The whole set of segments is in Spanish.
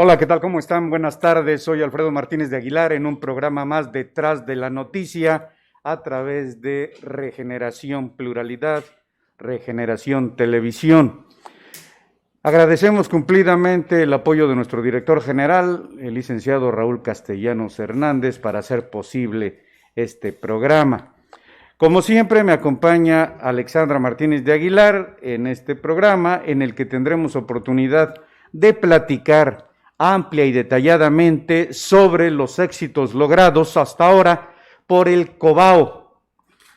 Hola, ¿qué tal? ¿Cómo están? Buenas tardes. Soy Alfredo Martínez de Aguilar en un programa más Detrás de la Noticia a través de Regeneración Pluralidad, Regeneración Televisión. Agradecemos cumplidamente el apoyo de nuestro director general, el licenciado Raúl Castellanos Hernández, para hacer posible este programa. Como siempre, me acompaña Alexandra Martínez de Aguilar en este programa, en el que tendremos oportunidad de platicar amplia y detalladamente sobre los éxitos logrados hasta ahora por el COBAO.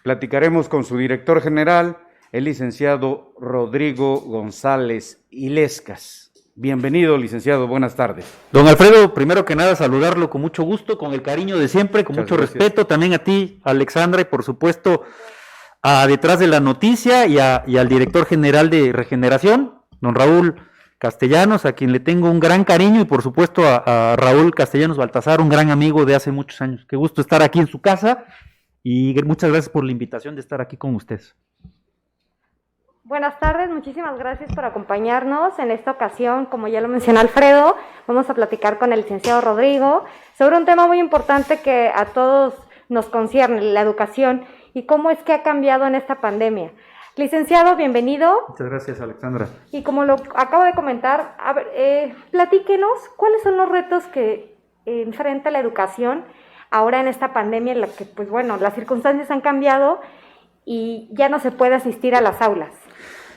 Platicaremos con su director general, el licenciado Rodrigo González Illescas. Bienvenido, licenciado, buenas tardes. Don Alfredo, primero que nada saludarlo con mucho gusto, con el cariño de siempre, con mucho respeto, también a ti, Alexandra, y por supuesto a Detrás de la Noticia y al director general de Regeneración, don Raúl Castellanos, a quien le tengo un gran cariño, y por supuesto a Raúl Castellanos Baltazar, un gran amigo de hace muchos años. Qué gusto estar aquí en su casa y muchas gracias por la invitación de estar aquí con ustedes. Buenas tardes, muchísimas gracias por acompañarnos. En esta ocasión, como ya lo mencionó Alfredo, vamos a platicar con el licenciado Rodrigo sobre un tema muy importante que a todos nos concierne, la educación y cómo es que ha cambiado en esta pandemia. Licenciado, bienvenido. Muchas gracias, Alexandra. Y como lo acabo de comentar, platíquenos cuáles son los retos que enfrenta la educación ahora en esta pandemia en la que, pues bueno, las circunstancias han cambiado y ya no se puede asistir a las aulas.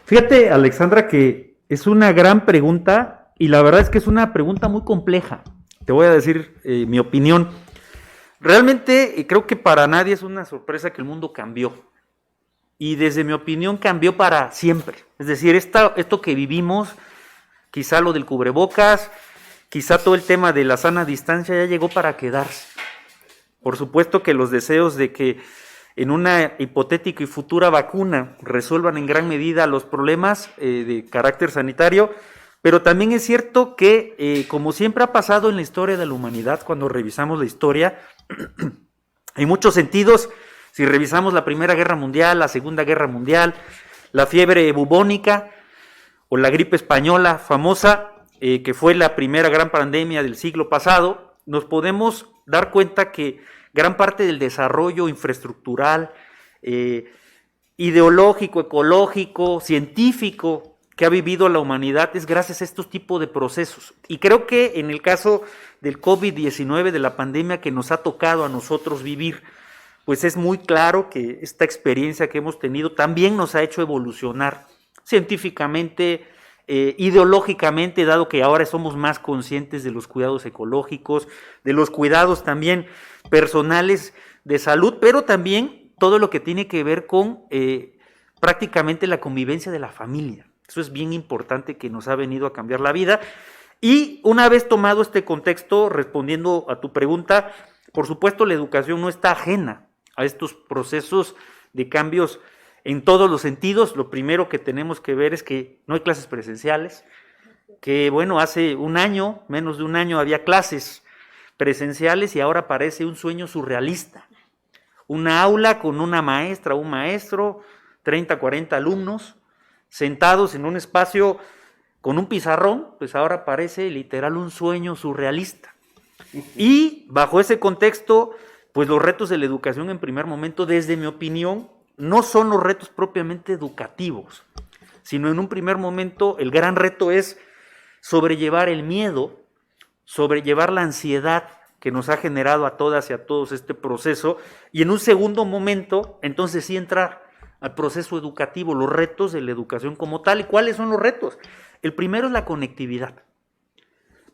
Fíjate, Alexandra, que es una gran pregunta y la verdad es que es una pregunta muy compleja. Te voy a decir mi opinión. Realmente creo que para nadie es una sorpresa que el mundo cambió. Y desde mi opinión cambió para siempre. Es decir, esto que vivimos, quizá lo del cubrebocas, quizá todo el tema de la sana distancia ya llegó para quedarse. Por supuesto que los deseos de que en una hipotética y futura vacuna resuelvan en gran medida los problemas de carácter sanitario, pero también es cierto que, como siempre ha pasado en la historia de la humanidad, cuando revisamos la historia, en muchos sentidos, si revisamos la Primera Guerra Mundial, la Segunda Guerra Mundial, la fiebre bubónica o la gripe española famosa, que fue la primera gran pandemia del siglo pasado, nos podemos dar cuenta que gran parte del desarrollo infraestructural, ideológico, ecológico, científico que ha vivido la humanidad es gracias a estos tipos de procesos. Y creo que en el caso del COVID-19, de la pandemia que nos ha tocado a nosotros vivir, pues es muy claro que esta experiencia que hemos tenido también nos ha hecho evolucionar científicamente, ideológicamente, dado que ahora somos más conscientes de los cuidados ecológicos, de los cuidados también personales de salud, pero también todo lo que tiene que ver con prácticamente la convivencia de la familia. Eso es bien importante, que nos ha venido a cambiar la vida. Y una vez tomado este contexto, respondiendo a tu pregunta, por supuesto la educación no está ajena a estos procesos de cambios en todos los sentidos. Lo primero que tenemos que ver es que no hay clases presenciales, que bueno, hace un año, menos de un año, había clases presenciales y ahora parece un sueño surrealista. Una aula con una maestra, un maestro, 30, 40 alumnos, sentados en un espacio con un pizarrón, pues ahora parece literal un sueño surrealista. Y bajo ese contexto, pues los retos de la educación en primer momento, desde mi opinión, no son los retos propiamente educativos, sino en un primer momento el gran reto es sobrellevar el miedo, sobrellevar la ansiedad que nos ha generado a todas y a todos este proceso, y en un segundo momento, entonces sí entrar al proceso educativo, los retos de la educación como tal. ¿Y cuáles son los retos? El primero es la conectividad.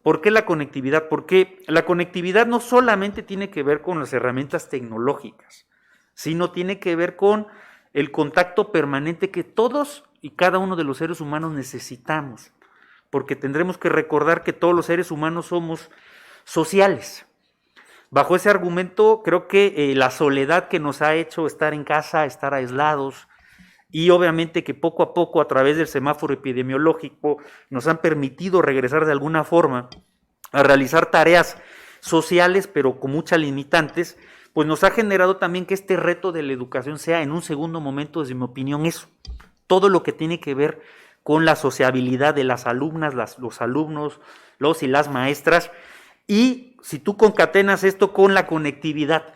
¿Por qué la conectividad? Porque la conectividad no solamente tiene que ver con las herramientas tecnológicas, sino tiene que ver con el contacto permanente que todos y cada uno de los seres humanos necesitamos, porque tendremos que recordar que todos los seres humanos somos sociales. Bajo ese argumento, creo que la soledad que nos ha hecho estar en casa, estar aislados, y obviamente que poco a poco, a través del semáforo epidemiológico, nos han permitido regresar de alguna forma a realizar tareas sociales, pero con muchas limitantes, pues nos ha generado también que este reto de la educación sea en un segundo momento, desde mi opinión, eso. Todo lo que tiene que ver con la sociabilidad de las alumnas, los alumnos, los y las maestras, y si tú concatenas esto con la conectividad,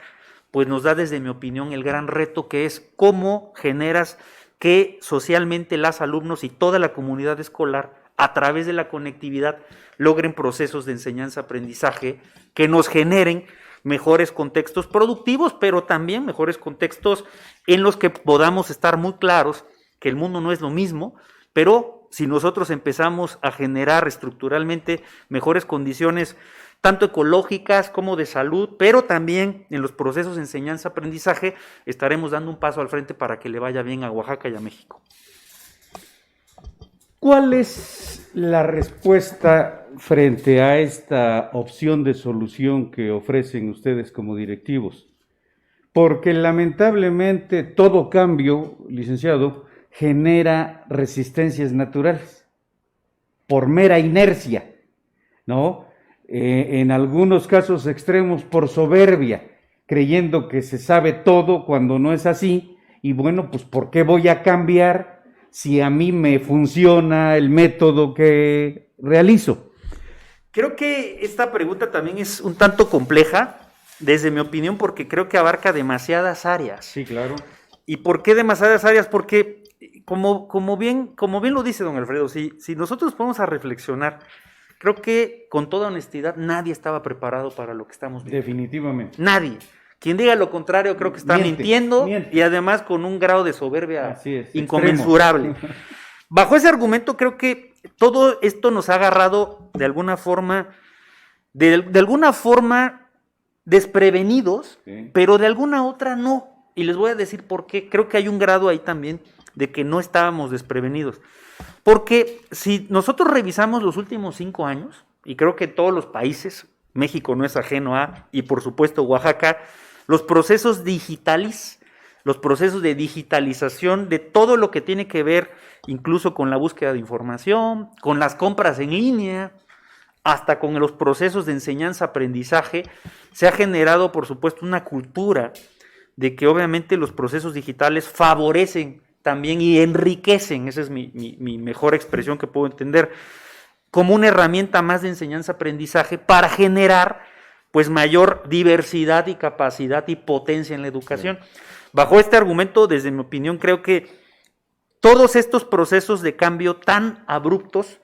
pues nos da, desde mi opinión, el gran reto, que es cómo generas que socialmente los alumnos y toda la comunidad escolar, a través de la conectividad, logren procesos de enseñanza-aprendizaje que nos generen mejores contextos productivos, pero también mejores contextos en los que podamos estar muy claros que el mundo no es lo mismo, pero si nosotros empezamos a generar estructuralmente mejores condiciones, tanto ecológicas como de salud, pero también en los procesos de enseñanza-aprendizaje, estaremos dando un paso al frente para que le vaya bien a Oaxaca y a México. ¿Cuál es la respuesta frente a esta opción de solución que ofrecen ustedes como directivos? Porque lamentablemente todo cambio, licenciado, genera resistencias naturales por mera inercia, ¿no? En algunos casos extremos por soberbia, creyendo que se sabe todo cuando no es así, y bueno, pues ¿por qué voy a cambiar si a mí me funciona el método que realizo? Creo que esta pregunta también es un tanto compleja, desde mi opinión, porque creo que abarca demasiadas áreas. Sí, claro. ¿Y por qué demasiadas áreas? Porque, como bien lo dice don Alfredo, si nosotros vamos a reflexionar, creo que con toda honestidad nadie estaba preparado para lo que estamos viviendo. Definitivamente. Nadie. Quien diga lo contrario creo que está mintiendo y además con un grado de soberbia inconmensurable. Bajo ese argumento creo que todo esto nos ha agarrado de alguna forma desprevenidos, sí, pero de alguna otra no. Y les voy a decir por qué. Creo que hay un grado ahí también de que no estábamos desprevenidos. Porque si nosotros revisamos los últimos 5 años, y creo que todos los países, México no es ajeno a, y por supuesto Oaxaca, los procesos digitales, los procesos de digitalización de todo lo que tiene que ver incluso con la búsqueda de información, con las compras en línea, hasta con los procesos de enseñanza-aprendizaje, se ha generado por supuesto una cultura de que obviamente los procesos digitales favorecen también y enriquecen, esa es mi mejor expresión que puedo entender, como una herramienta más de enseñanza-aprendizaje para generar pues mayor diversidad y capacidad y potencia en la educación. Sí. Bajo este argumento, desde mi opinión, creo que todos estos procesos de cambio tan abruptos,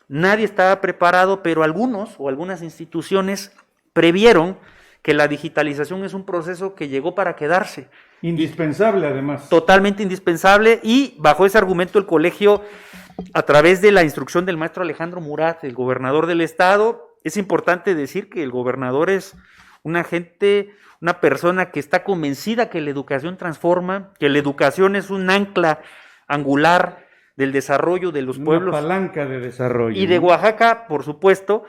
nadie estaba preparado, pero algunos o algunas instituciones previeron que la digitalización es un proceso que llegó para quedarse. Indispensable, además. Totalmente indispensable, y bajo ese argumento el colegio, a través de la instrucción del maestro Alejandro Murat, el gobernador del estado, es importante decir que el gobernador es una persona que está convencida que la educación transforma, que la educación es un ancla angular del desarrollo de los pueblos. Una palanca de desarrollo. Y de Oaxaca, por supuesto.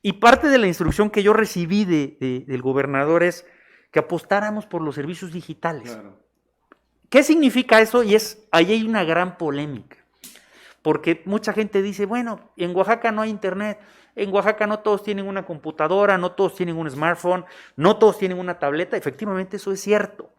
Y parte de la instrucción que yo recibí del gobernador es que apostáramos por los servicios digitales. Claro. ¿Qué significa eso? Ahí hay una gran polémica. Porque mucha gente dice, bueno, en Oaxaca no hay internet, en Oaxaca no todos tienen una computadora, no todos tienen un smartphone, no todos tienen una tableta. Efectivamente, eso es cierto.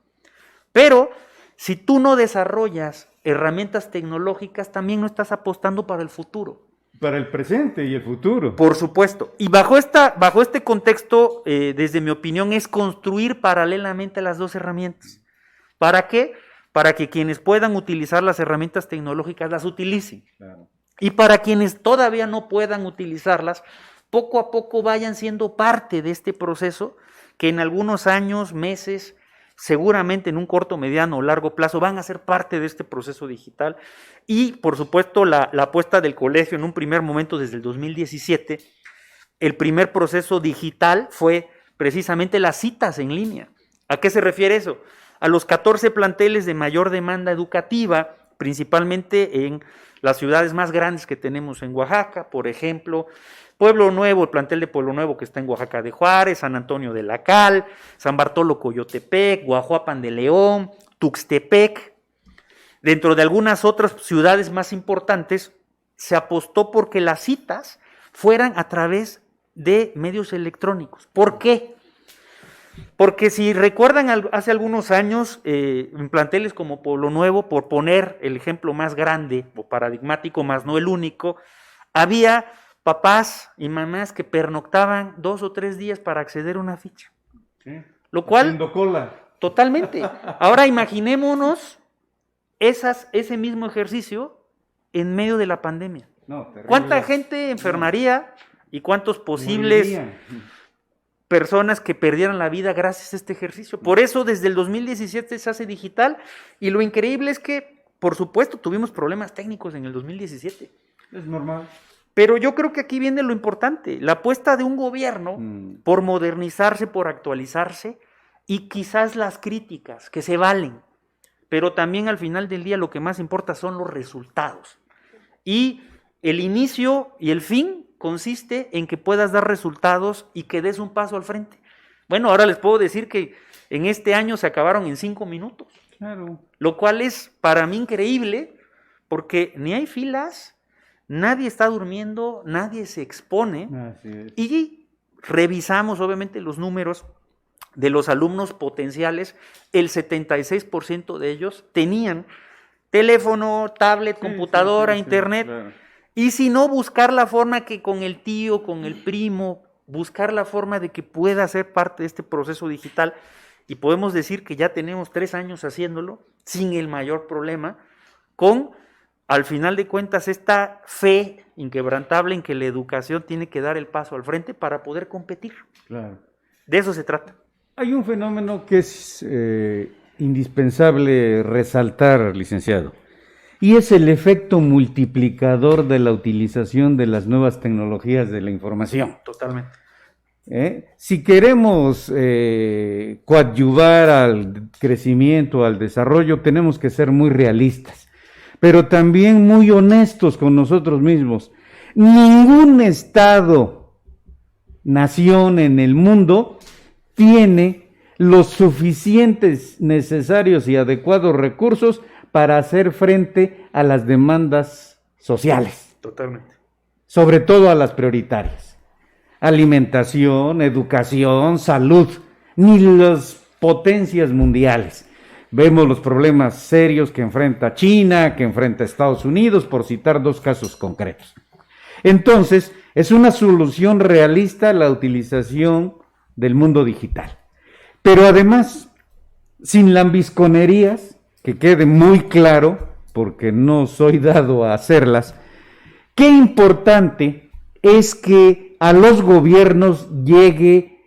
Pero si tú no desarrollas herramientas tecnológicas, también no estás apostando para el futuro. Para el presente y el futuro. Por supuesto. Y bajo este contexto, desde mi opinión, es construir paralelamente las dos herramientas. ¿Para qué? Para que quienes puedan utilizar las herramientas tecnológicas las utilicen. Claro. Y para quienes todavía no puedan utilizarlas, poco a poco vayan siendo parte de este proceso que en algunos años, meses, seguramente en un corto, mediano o largo plazo van a ser parte de este proceso digital. Y por supuesto la apuesta del colegio en un primer momento desde el 2017, el primer proceso digital fue precisamente las citas en línea. ¿A qué se refiere eso? A los 14 planteles de mayor demanda educativa, principalmente en las ciudades más grandes que tenemos en Oaxaca, por ejemplo, Pueblo Nuevo, el plantel de Pueblo Nuevo que está en Oaxaca de Juárez, San Antonio de la Cal, San Bartolo Coyotepec, Guajuapan de León, Tuxtepec. Dentro de algunas otras ciudades más importantes, se apostó porque las citas fueran a través de medios electrónicos. ¿Por qué? Porque si recuerdan hace algunos años, en planteles como Pueblo Nuevo, por poner el ejemplo más grande o paradigmático, más no el único, había papás y mamás que pernoctaban 2 o 3 días para acceder a una ficha. Sí. Lo cual, Haciendo cola. totalmente. Ahora imaginémonos ese mismo ejercicio en medio de la pandemia. No, terrible. ¿Cuánta gente enfermaría y cuántos posibles Morirían. personas que perdieran la vida gracias a este ejercicio? Por eso desde el 2017 se hace digital, y lo increíble es que, por supuesto, tuvimos problemas técnicos en el 2017. Es normal. Pero yo creo que aquí viene lo importante, la apuesta de un gobierno por modernizarse, por actualizarse, y quizás las críticas que se valen, pero también al final del día lo que más importa son los resultados. Y el inicio y el fin consiste en que puedas dar resultados y que des un paso al frente. Bueno, ahora les puedo decir que en este año se acabaron en 5 minutos, Claro. lo cual es para mí increíble, porque ni hay filas, nadie está durmiendo, nadie se expone, Así es. y revisamos obviamente los números de los alumnos potenciales. El 76% de ellos tenían teléfono, tablet, computadora, internet, claro. y si no, buscar la forma que con el tío, con el primo, buscar la forma de que pueda ser parte de este proceso digital, y podemos decir que ya tenemos 3 años haciéndolo sin el mayor problema, con, al final de cuentas, esta fe inquebrantable en que la educación tiene que dar el paso al frente para poder competir. Claro. De eso se trata. Hay un fenómeno que es indispensable resaltar, licenciado, y es el efecto multiplicador de la utilización de las nuevas tecnologías de la información. Totalmente. Si queremos coadyuvar al crecimiento, al desarrollo, tenemos que ser muy realistas, pero también muy honestos con nosotros mismos. Ningún estado, nación en el mundo tiene los suficientes, necesarios y adecuados recursos para hacer frente a las demandas sociales, Totalmente. sobre todo a las prioritarias: alimentación, educación, salud, ni las potencias mundiales. Vemos los problemas serios que enfrenta China, que enfrenta Estados Unidos, por citar 2 casos concretos. Entonces, es una solución realista la utilización del mundo digital. Pero además, sin lambisconerías, que quede muy claro, porque no soy dado a hacerlas, qué importante es que a los gobiernos llegue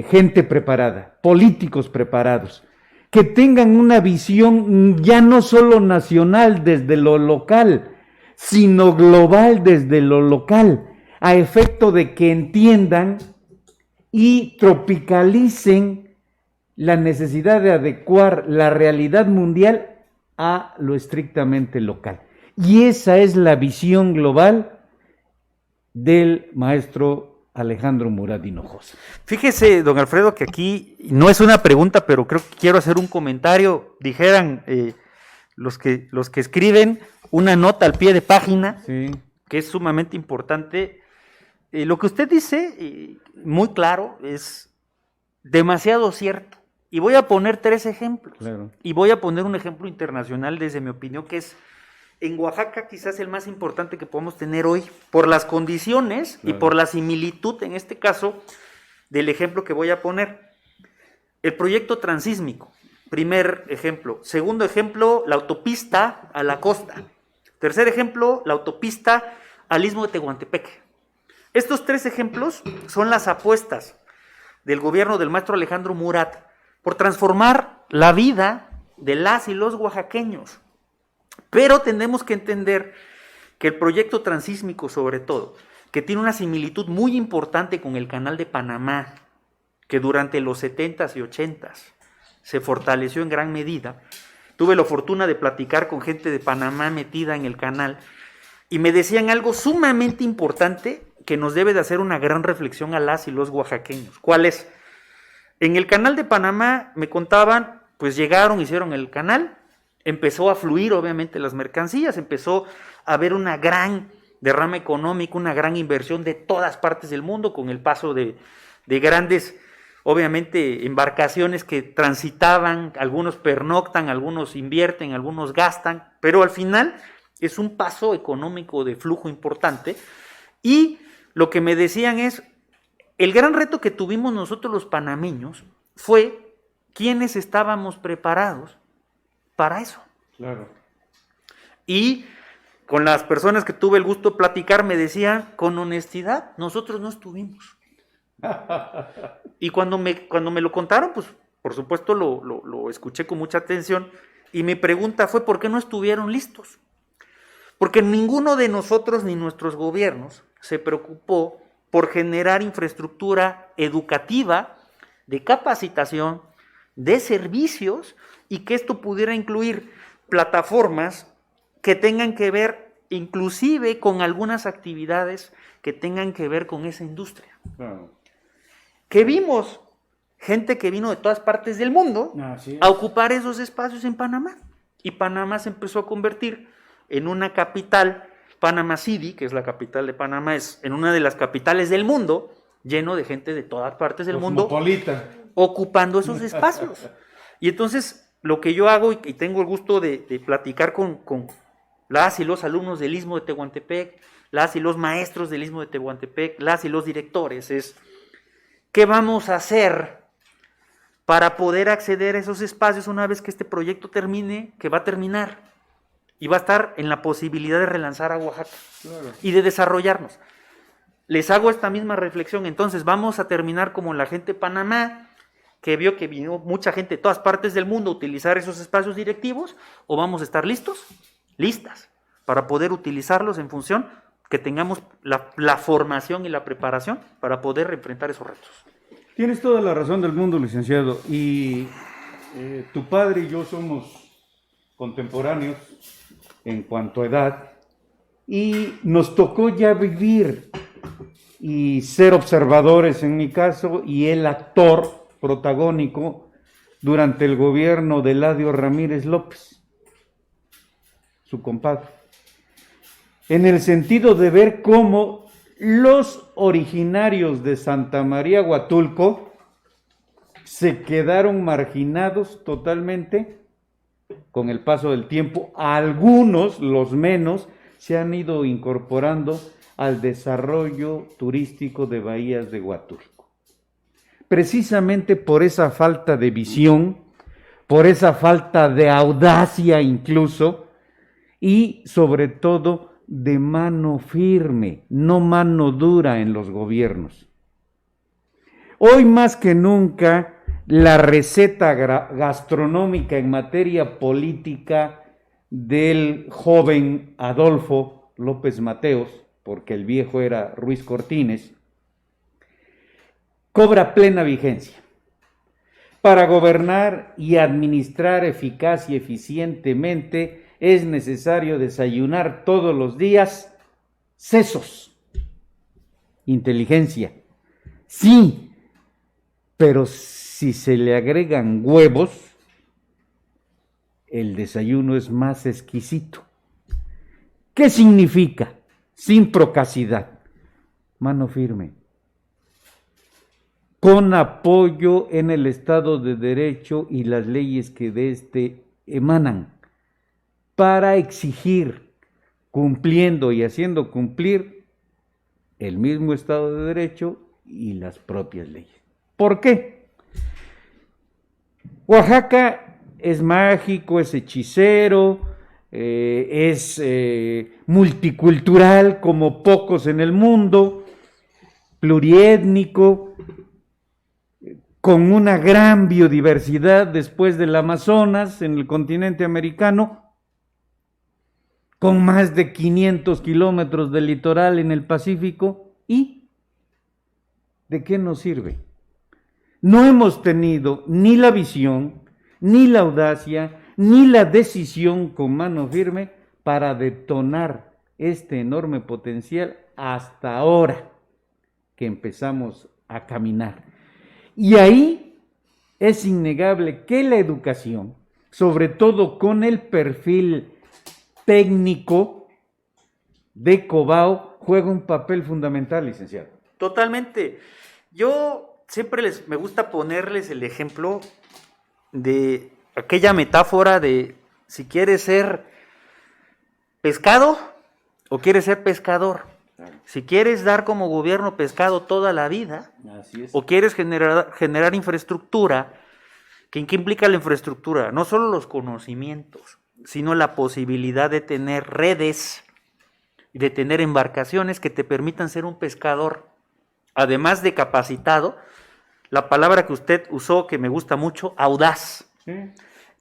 gente preparada, políticos preparados, que tengan una visión ya no solo nacional desde lo local, sino global desde lo local, a efecto de que entiendan y tropicalicen la necesidad de adecuar la realidad mundial a lo estrictamente local. Y esa es la visión global del maestro Alejandro Murat Hinojosa. Fíjese, don Alfredo, que aquí no es una pregunta, pero creo que quiero hacer un comentario. Dijeran los que escriben una nota al pie de página, Sí. que es sumamente importante. Lo que usted dice, muy claro, es demasiado cierto. Y voy a poner 3 ejemplos. Claro. Y voy a poner un ejemplo internacional desde mi opinión, que es en Oaxaca quizás el más importante que podemos tener hoy, por las condiciones y por la similitud, en este caso, del ejemplo que voy a poner. El proyecto transísmico, primer ejemplo. Segundo ejemplo, la autopista a la costa. Tercer ejemplo, la autopista al Istmo de Tehuantepec. Estos 3 ejemplos son las apuestas del gobierno del maestro Alejandro Murat por transformar la vida de las y los oaxaqueños. Pero tenemos que entender que el proyecto transísmico, sobre todo, que tiene una similitud muy importante con el Canal de Panamá, que durante los 70s y 80s se fortaleció en gran medida. Tuve la fortuna de platicar con gente de Panamá metida en el canal y me decían algo sumamente importante que nos debe de hacer una gran reflexión a las y los oaxaqueños. ¿Cuál es? En el Canal de Panamá, me contaban, pues llegaron, hicieron el canal, empezó a fluir obviamente las mercancías, empezó a haber una gran derrama económica, una gran inversión de todas partes del mundo con el paso de grandes obviamente embarcaciones que transitaban, algunos pernoctan, algunos invierten, algunos gastan, pero al final es un paso económico de flujo importante. Y lo que me decían es, el gran reto que tuvimos nosotros los panameños fue quiénes estábamos preparados para eso. Claro. Y con las personas que tuve el gusto de platicar me decían con honestidad, nosotros no estuvimos. Y cuando me lo contaron, pues por supuesto lo escuché con mucha atención, y mi pregunta fue, ¿por qué no estuvieron listos? Porque ninguno de nosotros ni nuestros gobiernos se preocupó por generar infraestructura educativa, de capacitación, de servicios, y que esto pudiera incluir plataformas que tengan que ver inclusive con algunas actividades que tengan que ver con esa industria. Claro. Que vimos gente que vino de todas partes del mundo a ocupar esos espacios en Panamá. Y Panamá se empezó a convertir en una capital, Panama City, que es la capital de Panamá, es en una de las capitales del mundo, lleno de gente de todas partes del mundo, ocupando esos espacios. Y entonces, lo que yo hago, y tengo el gusto de platicar con las y los alumnos del Istmo de Tehuantepec, las y los maestros del Istmo de Tehuantepec, las y los directores, es ¿qué vamos a hacer para poder acceder a esos espacios una vez que este proyecto termine, que va a terminar, y va a estar en la posibilidad de relanzar a Oaxaca y de desarrollarnos? Les hago esta misma reflexión. Entonces, ¿vamos a terminar como la gente de Panamá, que vio que vino mucha gente de todas partes del mundo a utilizar esos espacios directivos, o vamos a estar listas, para poder utilizarlos en función que tengamos la formación y la preparación para poder enfrentar esos retos? Tienes toda la razón del mundo, licenciado, y tu padre y yo somos contemporáneos en cuanto a edad, y nos tocó ya vivir y ser observadores, en mi caso, y el actor protagónico durante el gobierno de Eladio Ramírez López, su compadre, en el sentido de ver cómo los originarios de Santa María Huatulco se quedaron marginados totalmente con el paso del tiempo. Algunos, los menos, se han ido incorporando al desarrollo turístico de bahías de Huatulco. Precisamente por esa falta de visión, por esa falta de audacia incluso, y sobre todo de mano firme, no mano dura en los gobiernos. Hoy más que nunca, la receta gastronómica en materia política del joven Adolfo López Mateos, porque el viejo era Ruiz Cortines, cobra plena vigencia. Para gobernar y administrar eficaz y eficientemente es necesario desayunar todos los días sesos, inteligencia. Sí, pero si se le agregan huevos, el desayuno es más exquisito. ¿Qué significa? Sin procacidad, mano firme, con apoyo en el Estado de Derecho y las leyes que de éste emanan, para exigir, cumpliendo y haciendo cumplir el mismo Estado de Derecho y las propias leyes. ¿Por qué? Oaxaca es mágico, es hechicero, es multicultural como pocos en el mundo, pluriétnico, con una gran biodiversidad después del Amazonas en el continente americano, con más de 500 kilómetros de litoral en el Pacífico. ¿Y de qué nos sirve? No hemos tenido ni la visión, ni la audacia, ni la decisión con mano firme para detonar este enorme potencial hasta ahora que empezamos a caminar. Y ahí es innegable que la educación, sobre todo con el perfil técnico de Cobao, juega un papel fundamental, licenciado. Totalmente. Yo siempre me gusta ponerles el ejemplo de aquella metáfora de si quieres ser pescado o quieres ser pescador. Si quieres dar como gobierno pescado toda la vida, Así es. o quieres generar infraestructura, ¿qué implica la infraestructura? No solo los conocimientos, sino la posibilidad de tener redes y de tener embarcaciones que te permitan ser un pescador, además de capacitado, la palabra que usted usó que me gusta mucho, audaz. Sí.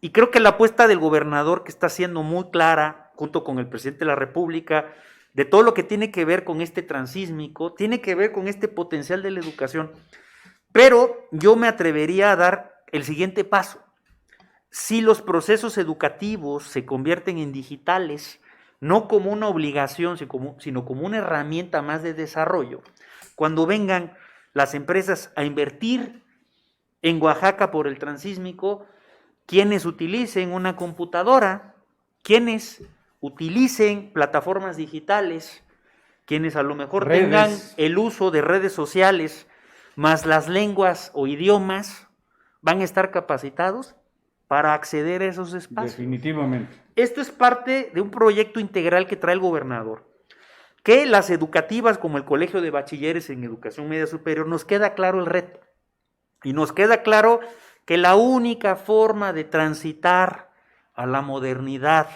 Y creo que la apuesta del gobernador, que está siendo muy clara, junto con el presidente de la República, de todo lo que tiene que ver con este transísmico, tiene que ver con este potencial de la educación. Pero yo me atrevería a dar el siguiente paso. Si los procesos educativos se convierten en digitales, no como una obligación, sino como una herramienta más de desarrollo, cuando vengan las empresas a invertir en Oaxaca por el transísmico, quienes utilicen una computadora, quienes utilicen plataformas digitales, quienes a lo mejor tengan el uso de redes sociales, más las lenguas o idiomas, van a estar capacitados para acceder a esos espacios. Definitivamente. Esto es parte de un proyecto integral que trae el gobernador, que las educativas como el Colegio de Bachilleres en Educación Media Superior nos queda claro el reto y nos queda claro que la única forma de transitar a la modernidad,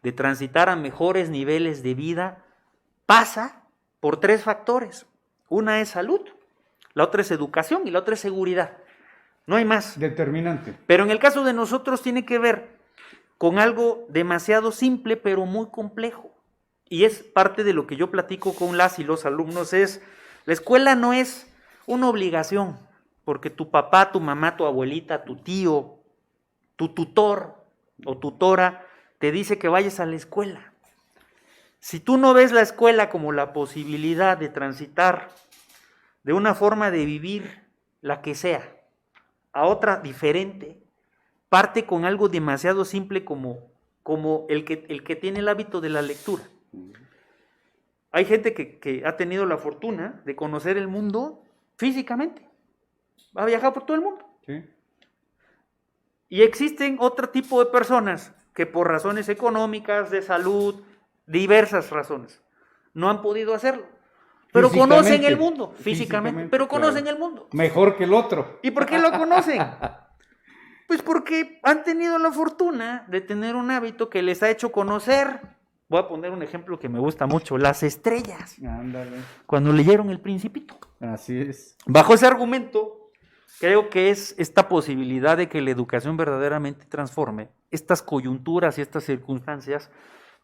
de transitar a mejores niveles de vida, pasa por 3 factores. Una es salud, la otra es educación y la otra es seguridad. No hay más. Determinante. Pero en el caso de nosotros tiene que ver con algo demasiado simple pero muy complejo. Y es parte de lo que yo platico con las y los alumnos, es la escuela no es una obligación, porque tu papá, tu mamá, tu abuelita, tu tío, tu tutor o tutora te dice que vayas a la escuela. Si tú no ves la escuela como la posibilidad de transitar de una forma de vivir, la que sea, a otra diferente, parte con algo demasiado simple como el que tiene el hábito de la lectura. Hay gente que ha tenido la fortuna de conocer el mundo físicamente, ha viajado por todo el mundo. Sí. Y existen otro tipo de personas que por razones económicas, de salud, diversas razones, no han podido hacerlo. Pero conocen el mundo, físicamente, pero conocen el mundo. Mejor que el otro. ¿Y por qué lo conocen? Pues porque han tenido la fortuna de tener un hábito que les ha hecho conocer. Voy a poner un ejemplo que me gusta mucho, las estrellas. Ándale. Cuando leyeron El Principito. Así es. Bajo ese argumento, creo que es esta posibilidad de que la educación verdaderamente transforme estas coyunturas y estas circunstancias,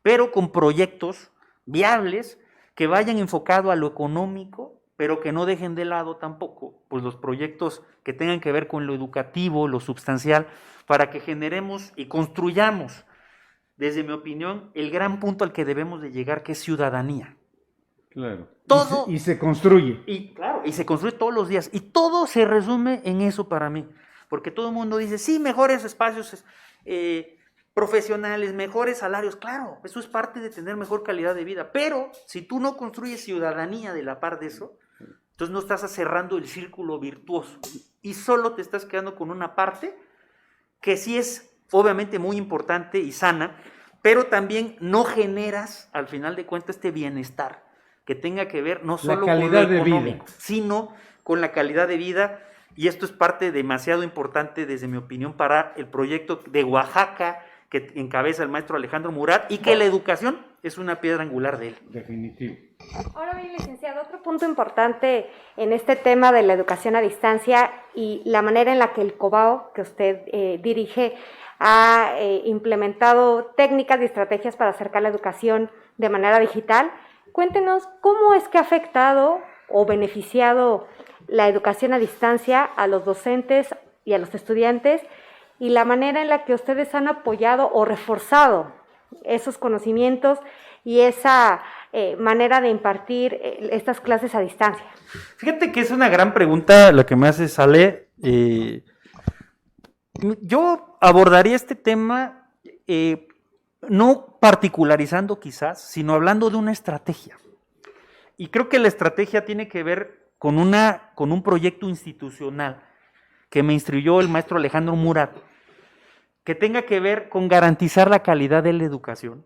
pero con proyectos viables que vayan enfocados a lo económico, pero que no dejen de lado tampoco pues los proyectos que tengan que ver con lo educativo, lo substancial, para que generemos y construyamos, desde mi opinión, el gran punto al que debemos de llegar, que es ciudadanía. Claro. Todo, Y se construye. y claro, y se construye todos los días. Y todo se resume en eso para mí. Porque todo el mundo dice, sí, mejores espacios profesionales, mejores salarios. Claro, eso es parte de tener mejor calidad de vida. Pero si tú no construyes ciudadanía de la par de eso, entonces no estás cerrando el círculo virtuoso. Y solo te estás quedando con una parte que sí es obviamente muy importante y sana, pero también no generas, al final de cuentas, este bienestar que tenga que ver no solo con lo económico, sino con la calidad de vida, y esto es parte demasiado importante, desde mi opinión, para el proyecto de Oaxaca que encabeza el maestro Alejandro Murat, y que la educación es una piedra angular de él. Definitivo. Ahora bien, licenciado, otro punto importante en este tema de la educación a distancia y la manera en la que el COBAO, que usted dirige, ha implementado técnicas y estrategias para acercar la educación de manera digital. Cuéntenos cómo es que ha afectado o beneficiado la educación a distancia a los docentes y a los estudiantes, y la manera en la que ustedes han apoyado o reforzado esos conocimientos y esa manera de impartir estas clases a distancia. Fíjate que es una gran pregunta la que me hace Ale. Yo abordaría este tema no particularizando quizás, sino hablando de una estrategia. Y creo que la estrategia tiene que ver con un proyecto institucional que me instruyó el maestro Alejandro Murat, que tenga que ver con garantizar la calidad de la educación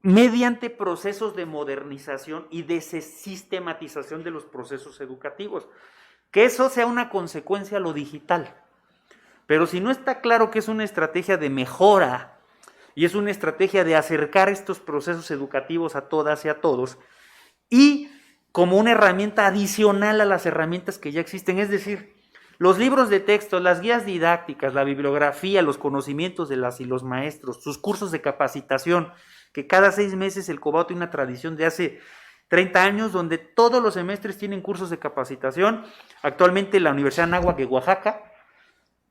mediante procesos de modernización y de sistematización de los procesos educativos. Que eso sea una consecuencia a lo digital. Pero si no está claro que es una estrategia de mejora y es una estrategia de acercar estos procesos educativos a todas y a todos, y como una herramienta adicional a las herramientas que ya existen, es decir, los libros de texto, las guías didácticas, la bibliografía, los conocimientos de las y los maestros, sus cursos de capacitación, que cada 6 meses el Cobao tiene una tradición de hace 30 años, donde todos los semestres tienen cursos de capacitación. Actualmente la Universidad Anáhuac de Oaxaca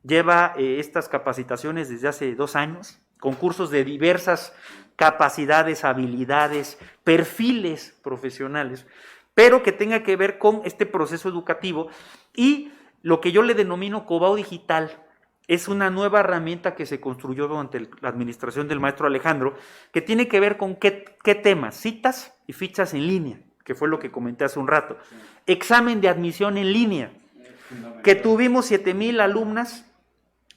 lleva estas capacitaciones desde hace 2 años, con cursos de diversas capacidades, habilidades, perfiles profesionales, pero que tenga que ver con este proceso educativo. Y lo que yo le denomino Cobao Digital es una nueva herramienta que se construyó durante la administración del maestro Alejandro, que tiene que ver con qué temas, citas y fichas en línea, que fue lo que comenté hace un rato. Examen de admisión en línea, que tuvimos 7,000 alumnas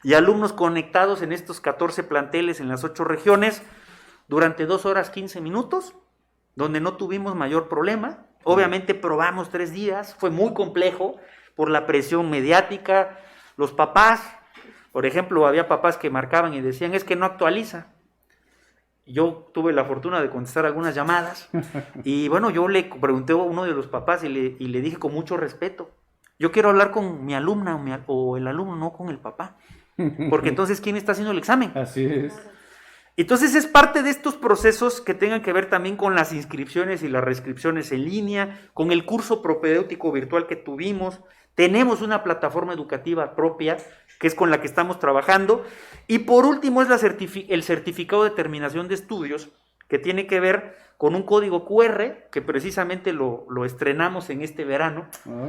y alumnos conectados en estos 14 planteles en las 8 regiones durante 2 horas 15 minutos, donde no tuvimos mayor problema. Obviamente probamos 3 días, fue muy complejo por la presión mediática. Los papás, por ejemplo, había papás que marcaban y decían, es que no actualiza. Yo tuve la fortuna de contestar algunas llamadas y bueno, yo le pregunté a uno de los papás y le dije con mucho respeto, yo quiero hablar con mi alumna o el alumno, no con el papá, porque entonces, ¿quién está haciendo el examen? Así es. Entonces es parte de estos procesos que tengan que ver también con las inscripciones y las reinscripciones en línea, con el curso propedéutico virtual que tuvimos. Tenemos una plataforma educativa propia, que es con la que estamos trabajando. Y por último es el certificado de terminación de estudios, que tiene que ver con un código QR, que precisamente lo estrenamos en este verano.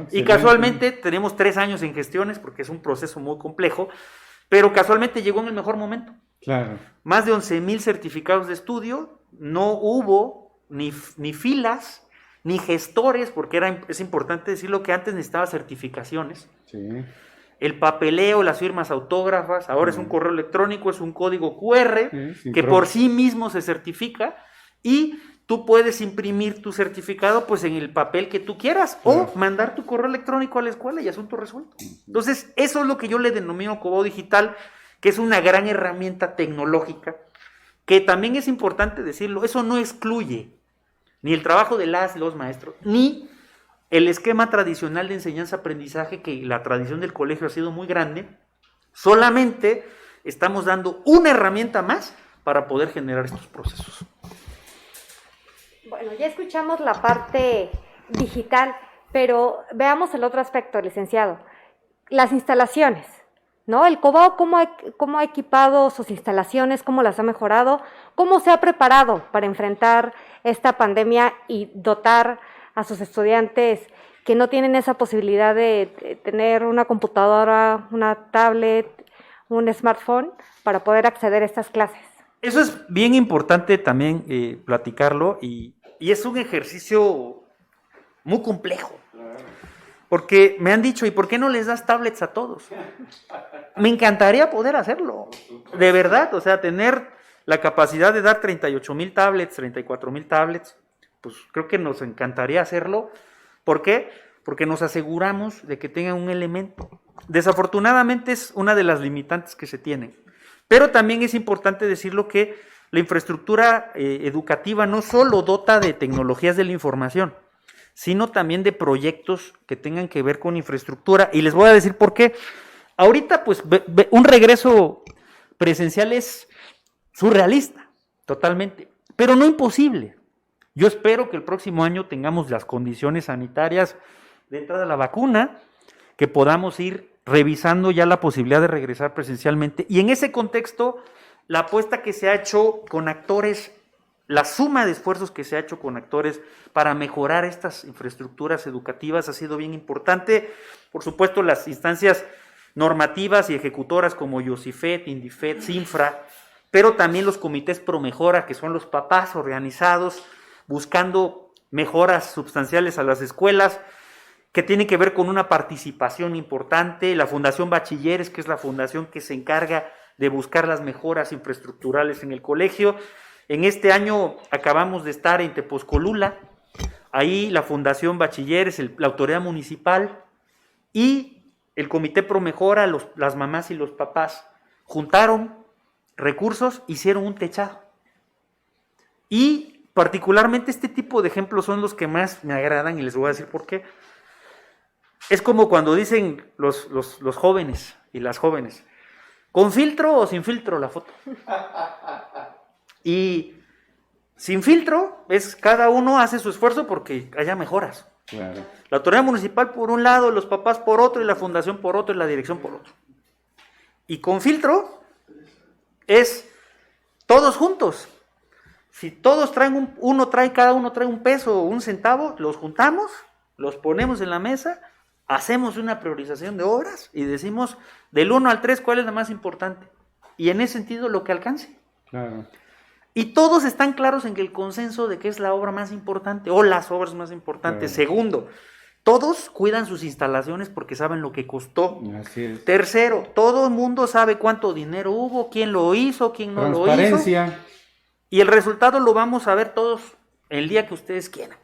Y casualmente tenemos 3 años en gestiones, porque es un proceso muy complejo, pero casualmente llegó en el mejor momento. Claro. Más de 11,000 certificados de estudio, no hubo ni filas, ni gestores, porque es importante decirlo que antes necesitaba certificaciones. Sí. El papeleo, las firmas autógrafas, ahora es un correo electrónico, es un código QR que por sí mismo se certifica y tú puedes imprimir tu certificado pues en el papel que tú quieras o mandar tu correo electrónico a la escuela y asunto resuelto. Entonces, eso es lo que yo le denomino Cobao Digital, que es una gran herramienta tecnológica, que también es importante decirlo, eso no excluye ni el trabajo de los maestros, ni el esquema tradicional de enseñanza-aprendizaje, que la tradición del colegio ha sido muy grande. Solamente estamos dando una herramienta más para poder generar estos procesos. Bueno, ya escuchamos la parte digital, pero veamos el otro aspecto, licenciado. Las instalaciones, ¿no? El Cobao, ¿cómo ha equipado sus instalaciones? ¿Cómo las ha mejorado? ¿Cómo se ha preparado para enfrentar esta pandemia y dotar a sus estudiantes que no tienen esa posibilidad de tener una computadora, una tablet, un smartphone para poder acceder a estas clases? Eso es bien importante también platicarlo y es un ejercicio muy complejo. Porque me han dicho, ¿y por qué no les das tablets a todos? Me encantaría poder hacerlo, de verdad, o sea, tener la capacidad de dar 38,000 tablets, 34,000 tablets, pues creo que nos encantaría hacerlo. ¿Por qué? Porque nos aseguramos de que tengan un elemento. Desafortunadamente es una de las limitantes que se tienen, pero también es importante decirlo que la infraestructura educativa no solo dota de tecnologías de la información, sino también de proyectos que tengan que ver con infraestructura. Y les voy a decir por qué. Ahorita, pues, un regreso presencial es surrealista, totalmente, pero no imposible. Yo espero que el próximo año tengamos las condiciones sanitarias de entrada a la vacuna, que podamos ir revisando ya la posibilidad de regresar presencialmente. Y en ese contexto, la apuesta que se ha hecho con actores, la suma de esfuerzos que se ha hecho con actores para mejorar estas infraestructuras educativas ha sido bien importante. Por supuesto, las instancias normativas y ejecutoras como Yosifet, Indifet, Sinfra, pero también los comités pro mejora, que son los papás organizados, buscando mejoras sustanciales a las escuelas. que tiene que ver con una participación importante, la Fundación Bachilleres, que es la fundación que se encarga de buscar las mejoras infraestructurales en el colegio. En este año acabamos de estar en Tepozcolula, ahí la Fundación Bachilleres, la autoridad municipal y el Comité Pro Mejora, las mamás y los papás, juntaron recursos, hicieron un techado. Y particularmente este tipo de ejemplos son los que más me agradan y les voy a decir por qué. Es como cuando dicen los jóvenes y las jóvenes, ¿con filtro o sin filtro la foto? Y sin filtro es cada uno hace su esfuerzo porque haya mejoras. Claro. La autoridad municipal por un lado, los papás por otro y la fundación por otro y la dirección por otro. Y con filtro es todos juntos. Si todos traen cada uno trae un peso o un centavo, los juntamos, los ponemos en la mesa, hacemos una priorización de obras y decimos del 1 al 3 cuál es la más importante. Y en ese sentido lo que alcance. Claro. Y todos están claros en que el consenso de que es la obra más importante o las obras más importantes. Claro. Segundo, todos cuidan sus instalaciones porque saben lo que costó. Así es. Tercero, todo el mundo sabe cuánto dinero hubo, quién lo hizo, quién no lo hizo. Transparencia. Y el resultado lo vamos a ver todos el día que ustedes quieran.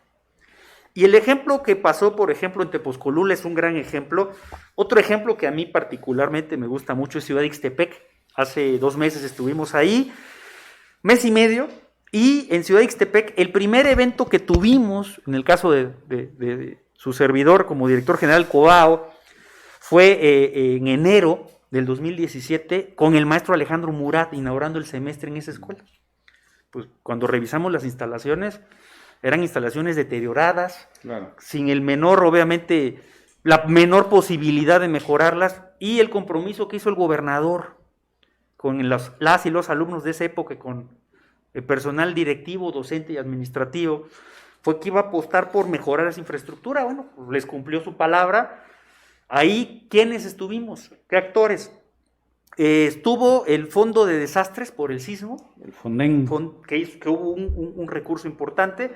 Y el ejemplo que pasó, por ejemplo, en Tepozcolula es un gran ejemplo. Otro ejemplo que a mí particularmente me gusta mucho es Ciudad de Ixtepec. Hace 2 meses estuvimos ahí, mes y medio, y en Ciudad de Ixtepec el primer evento que tuvimos, en el caso de su servidor como director general COBAO, fue en enero del 2017 con el maestro Alejandro Murat inaugurando el semestre en esa escuela. Pues cuando revisamos las instalaciones, eran instalaciones deterioradas, Claro. sin el menor, obviamente, la menor posibilidad de mejorarlas, y el compromiso que hizo el gobernador con las y los alumnos de esa época, con el personal directivo, docente y administrativo, fue que iba a apostar por mejorar esa infraestructura. Bueno, les cumplió su palabra. Ahí, ¿quiénes estuvimos? ¿Qué actores? Estuvo el Fondo de Desastres por el sismo, El Fonden. que hubo un recurso importante.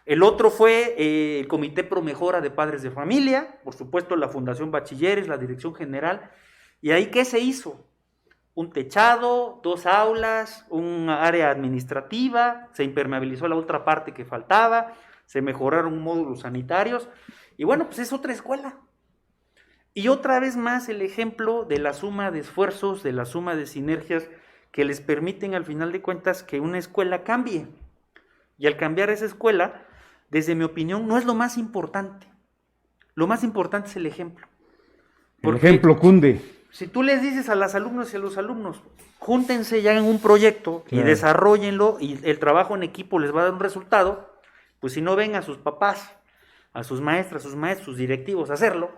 El otro fue el Comité Pro Mejora de Padres de Familia, por supuesto la Fundación Bachilleres, la Dirección General. ¿Y ahí qué se hizo? Un techado, 2 aulas, un área administrativa, se impermeabilizó la otra parte que faltaba, se mejoraron módulos sanitarios, y bueno, pues es otra escuela. Y otra vez más el ejemplo de la suma de esfuerzos, de la suma de sinergias que les permiten al final de cuentas que una escuela cambie. Y al cambiar esa escuela, desde mi opinión, no es lo más importante. Lo más importante es el ejemplo. El ejemplo cunde. Si tú les dices a las alumnas y a los alumnos, júntense y hagan un proyecto y Claro. desarróllenlo y el trabajo en equipo les va a dar un resultado, pues si no ven a sus papás, a sus maestras, sus maestros, sus directivos a hacerlo,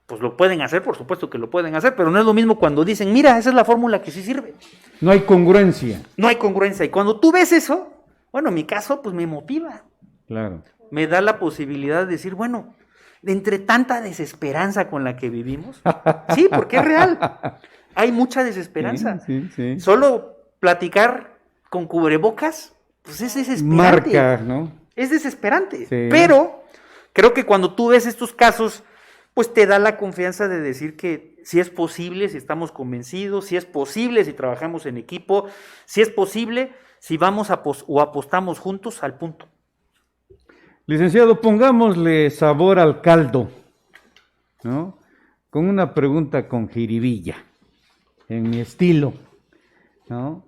pues lo pueden hacer, por supuesto que lo pueden hacer, pero no es lo mismo cuando dicen, mira, esa es la fórmula que sí sirve. No hay congruencia. No hay congruencia. Y cuando tú ves eso, bueno, en mi caso, pues me motiva. Claro. Me da la posibilidad de decir, bueno, de entre tanta desesperanza con la que vivimos, sí, porque es real, hay mucha desesperanza. Sí, sí, sí. Solo platicar con cubrebocas, pues es desesperante. Marca, ¿no? Es desesperante. Sí. Pero creo que cuando tú ves estos casos, pues te da la confianza de decir que si es posible, si estamos convencidos, si es posible, si trabajamos en equipo, si es posible, si vamos o apostamos juntos al punto. Licenciado, pongámosle sabor al caldo, ¿no? Con una pregunta con jiribilla, en mi estilo, ¿no?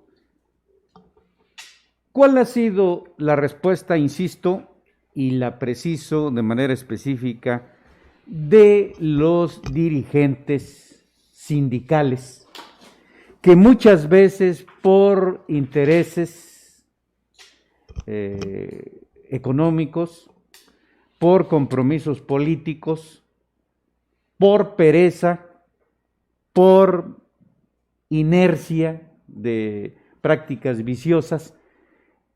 ¿Cuál ha sido la respuesta, insisto, y la preciso de manera específica, de los dirigentes sindicales que muchas veces por intereses económicos, por compromisos políticos, por pereza, por inercia de prácticas viciosas,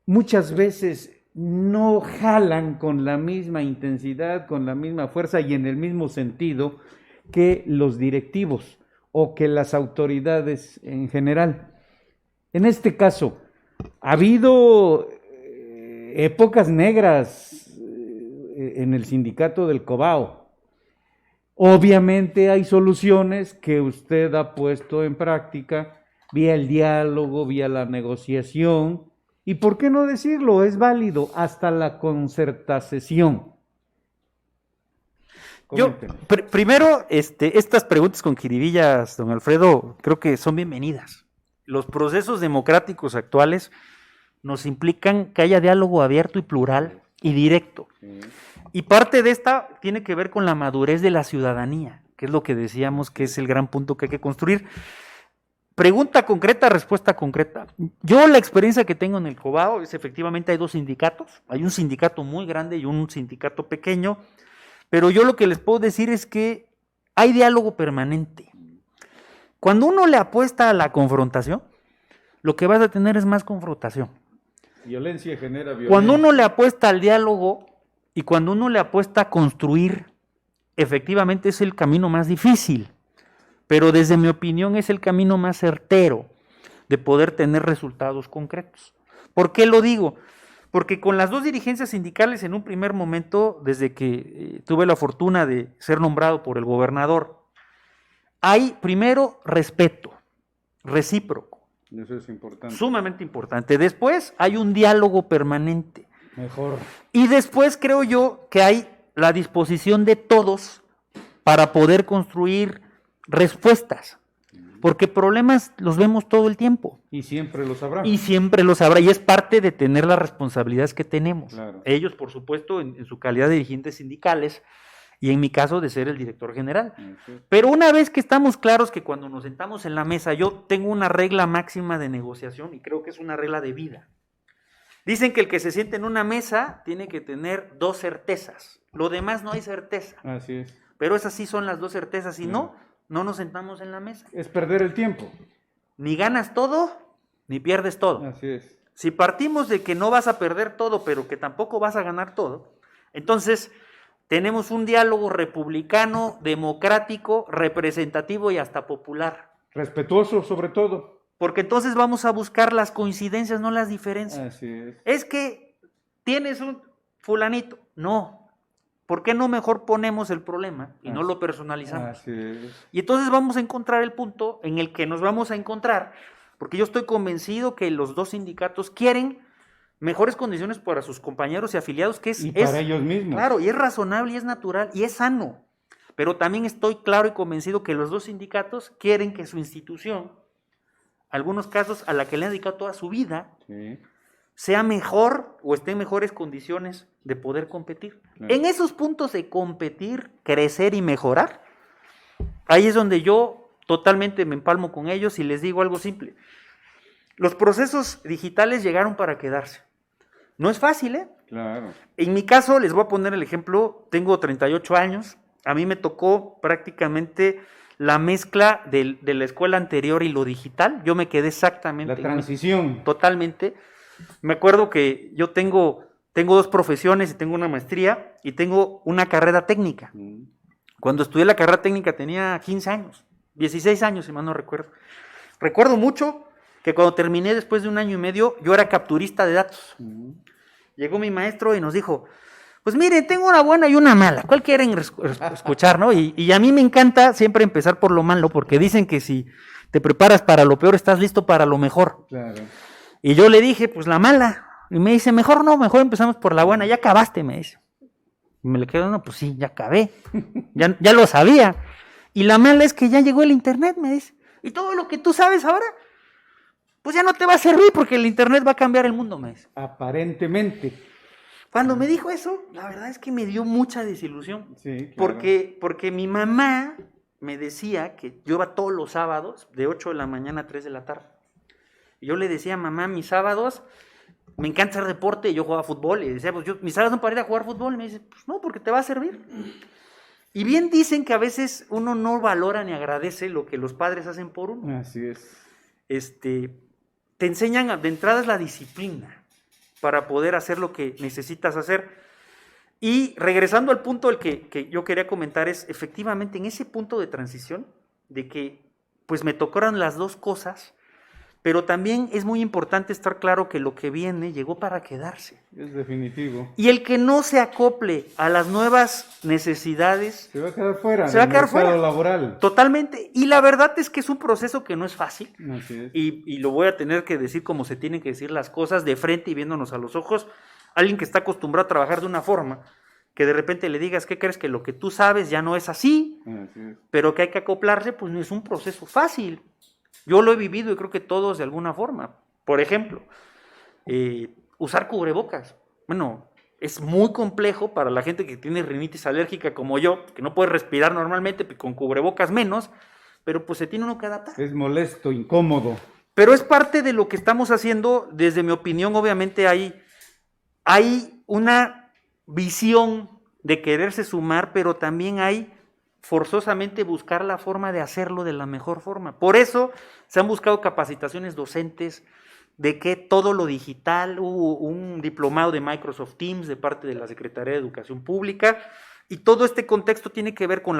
muchas veces no jalan con la misma intensidad, con la misma fuerza y en el mismo sentido que los directivos o que las autoridades en general. En este caso, ha habido épocas negras en el sindicato del COBAO, Obviamente hay soluciones que usted ha puesto en práctica vía el diálogo, vía la negociación, y por qué no decirlo, es válido hasta la concertación. Yo, primero, estas preguntas con jiribillas, don Alfredo, creo que son bienvenidas. Los procesos democráticos actuales nos implican que haya diálogo abierto y plural y directo. Sí. Y parte de esta tiene que ver con la madurez de la ciudadanía, que es lo que decíamos que es el gran punto que hay que construir. Pregunta concreta, respuesta concreta. Yo la experiencia que tengo en el Cobao es efectivamente hay dos sindicatos, hay un sindicato muy grande y un sindicato pequeño, pero yo lo que les puedo decir es que hay diálogo permanente. Cuando uno le apuesta a la confrontación, lo que vas a tener es más confrontación. Violencia genera violencia. Cuando uno le apuesta al diálogo y cuando uno le apuesta a construir, efectivamente es el camino más difícil, pero desde mi opinión es el camino más certero de poder tener resultados concretos. ¿Por qué lo digo? Porque con las dos dirigencias sindicales en un primer momento, desde que tuve la fortuna de ser nombrado por el gobernador, hay primero respeto recíproco. Eso es importante. Sumamente importante. Después hay un diálogo permanente. Mejor. Y después creo yo que hay la disposición de todos para poder construir respuestas. Porque problemas los vemos todo el tiempo. Y siempre los habrá. Y siempre los habrá. Y es parte de tener las responsabilidades que tenemos. Claro. Ellos, por supuesto, en su calidad de dirigentes sindicales, y en mi caso de ser el director general. Okay. Pero una vez que estamos claros que cuando nos sentamos en la mesa, yo tengo una regla máxima de negociación y creo que es una regla de vida. Dicen que el que se siente en una mesa tiene que tener dos certezas. Lo demás no hay certeza. Así es. Pero esas sí son las dos certezas. Si no nos sentamos en la mesa. Es perder el tiempo. Ni ganas todo, ni pierdes todo. Así es. Si partimos de que no vas a perder todo, pero que tampoco vas a ganar todo, entonces tenemos un diálogo republicano, democrático, representativo y hasta popular. Respetuoso sobre todo. Porque entonces vamos a buscar las coincidencias, no las diferencias. Así es. Es que tienes un fulanito. No. ¿Por qué no mejor ponemos el problema y no lo personalizamos? Así es. Y entonces vamos a encontrar el punto en el que nos vamos a encontrar, porque yo estoy convencido que los dos sindicatos quieren mejores condiciones para sus compañeros y afiliados, que y para ellos mismos. Claro, y es razonable, y es natural, y es sano. Pero también estoy claro y convencido que los dos sindicatos quieren que su institución, algunos casos a la que le han dedicado toda su vida, sea mejor o esté en mejores condiciones de poder competir. Claro. En esos puntos de competir, crecer y mejorar, ahí es donde yo totalmente me empalmo con ellos y les digo algo simple. Los procesos digitales llegaron para quedarse. No es fácil, ¿eh? Claro. En mi caso, les voy a poner el ejemplo, tengo 38 años, a mí me tocó prácticamente la mezcla de la escuela anterior y lo digital, yo me quedé exactamente... La transición. Totalmente. Me acuerdo que yo tengo dos profesiones y tengo una maestría y tengo una carrera técnica. Cuando estudié la carrera técnica tenía 15 años, 16 años, si mal no recuerdo. Recuerdo mucho que cuando terminé después de 1 año y medio, yo era capturista de datos. Llegó mi maestro y nos dijo, pues mire, tengo una buena y una mala, ¿cuál quieren escuchar, no? Y a mí me encanta siempre empezar por lo malo, porque dicen que si te preparas para lo peor, estás listo para lo mejor. Claro. Y yo le dije, pues la mala. Y me dice, mejor empezamos por la buena, ya acabaste, me dice. Y me le quedo, no, pues sí, ya acabé, ya lo sabía. Y la mala es que ya llegó el internet, me dice. Y todo lo que tú sabes ahora, pues ya no te va a servir porque el internet va a cambiar el mundo, me dice. Aparentemente. Cuando me dijo eso, la verdad es que me dio mucha desilusión. Sí, claro. Porque mi mamá me decía que yo iba todos los sábados de 8 de la mañana a 3 de la tarde. Y yo le decía, mamá, mis sábados me encanta hacer deporte, y yo jugaba fútbol, y decía, pues mis sábados son para ir a jugar fútbol, y me dice, pues no, porque te va a servir. Y bien dicen que a veces uno no valora ni agradece lo que los padres hacen por uno. Así es. Te enseñan, de entrada es la disciplina, para poder hacer lo que necesitas hacer. Y regresando al punto que yo quería comentar es, efectivamente, en ese punto de transición, de que pues me tocaron las dos cosas, pero también es muy importante estar claro que lo que viene llegó para quedarse. Es definitivo. Y el que no se acople a las nuevas necesidades Se va a quedar fuera. se va a del quedar mercado fuera. laboral. Totalmente. Y la verdad es que es un proceso que no es fácil. Así es. Y lo voy a tener que decir como se tienen que decir las cosas, de frente y viéndonos a los ojos. Alguien que está acostumbrado a trabajar de una forma, que de repente le digas, ¿qué crees? Que lo que tú sabes ya no es así, Así es. pero que hay que acoplarse, pues no es un proceso fácil. Yo lo he vivido y creo que todos de alguna forma. Por ejemplo, usar cubrebocas. Bueno, es muy complejo para la gente que tiene rinitis alérgica como yo, que no puede respirar normalmente, con cubrebocas menos, pero pues se tiene uno que adaptar. Es molesto, incómodo. Pero es parte de lo que estamos haciendo. Desde mi opinión, obviamente hay una visión de quererse sumar, pero también hay forzosamente buscar la forma de hacerlo de la mejor forma. Por eso se han buscado capacitaciones docentes de que todo lo digital, hubo un diplomado de Microsoft Teams de parte de la Secretaría de Educación Pública, y todo este contexto tiene que ver con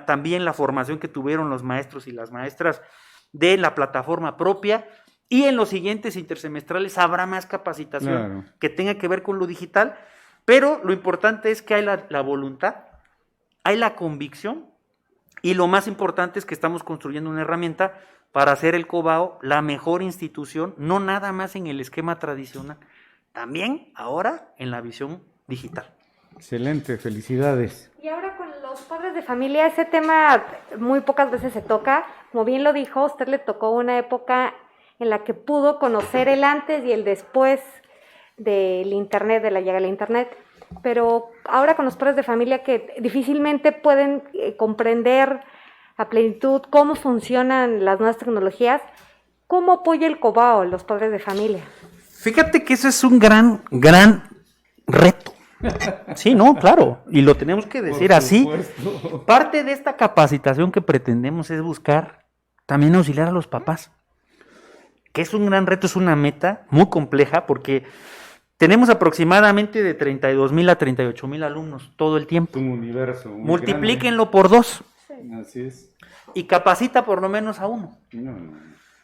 también la formación que tuvieron los maestros y las maestras de la plataforma propia, y en los siguientes intersemestrales habrá más capacitación que tenga que ver con lo digital, pero lo importante es que hay la voluntad, hay la convicción, y lo más importante es que estamos construyendo una herramienta para hacer el Cobao la mejor institución, no nada más en el esquema tradicional, también ahora en la visión digital. Excelente, felicidades. Y ahora con los padres de familia, ese tema muy pocas veces se toca. Como bien lo dijo, a usted le tocó una época en la que pudo conocer el antes y el después del Internet, de la llegada del Internet. Pero ahora con los padres de familia que difícilmente pueden comprender a plenitud cómo funcionan las nuevas tecnologías, ¿cómo apoya el Cobao los padres de familia? Fíjate que eso es un gran reto. Sí, no, claro, y lo tenemos que decir así. Parte de esta capacitación que pretendemos es buscar también auxiliar a los papás, que es un gran reto, es una meta muy compleja, porque tenemos aproximadamente de 32,000 a 38,000 alumnos todo el tiempo. Un universo. Multiplíquenlo por 2. Así es. Y capacita por lo menos a uno. No.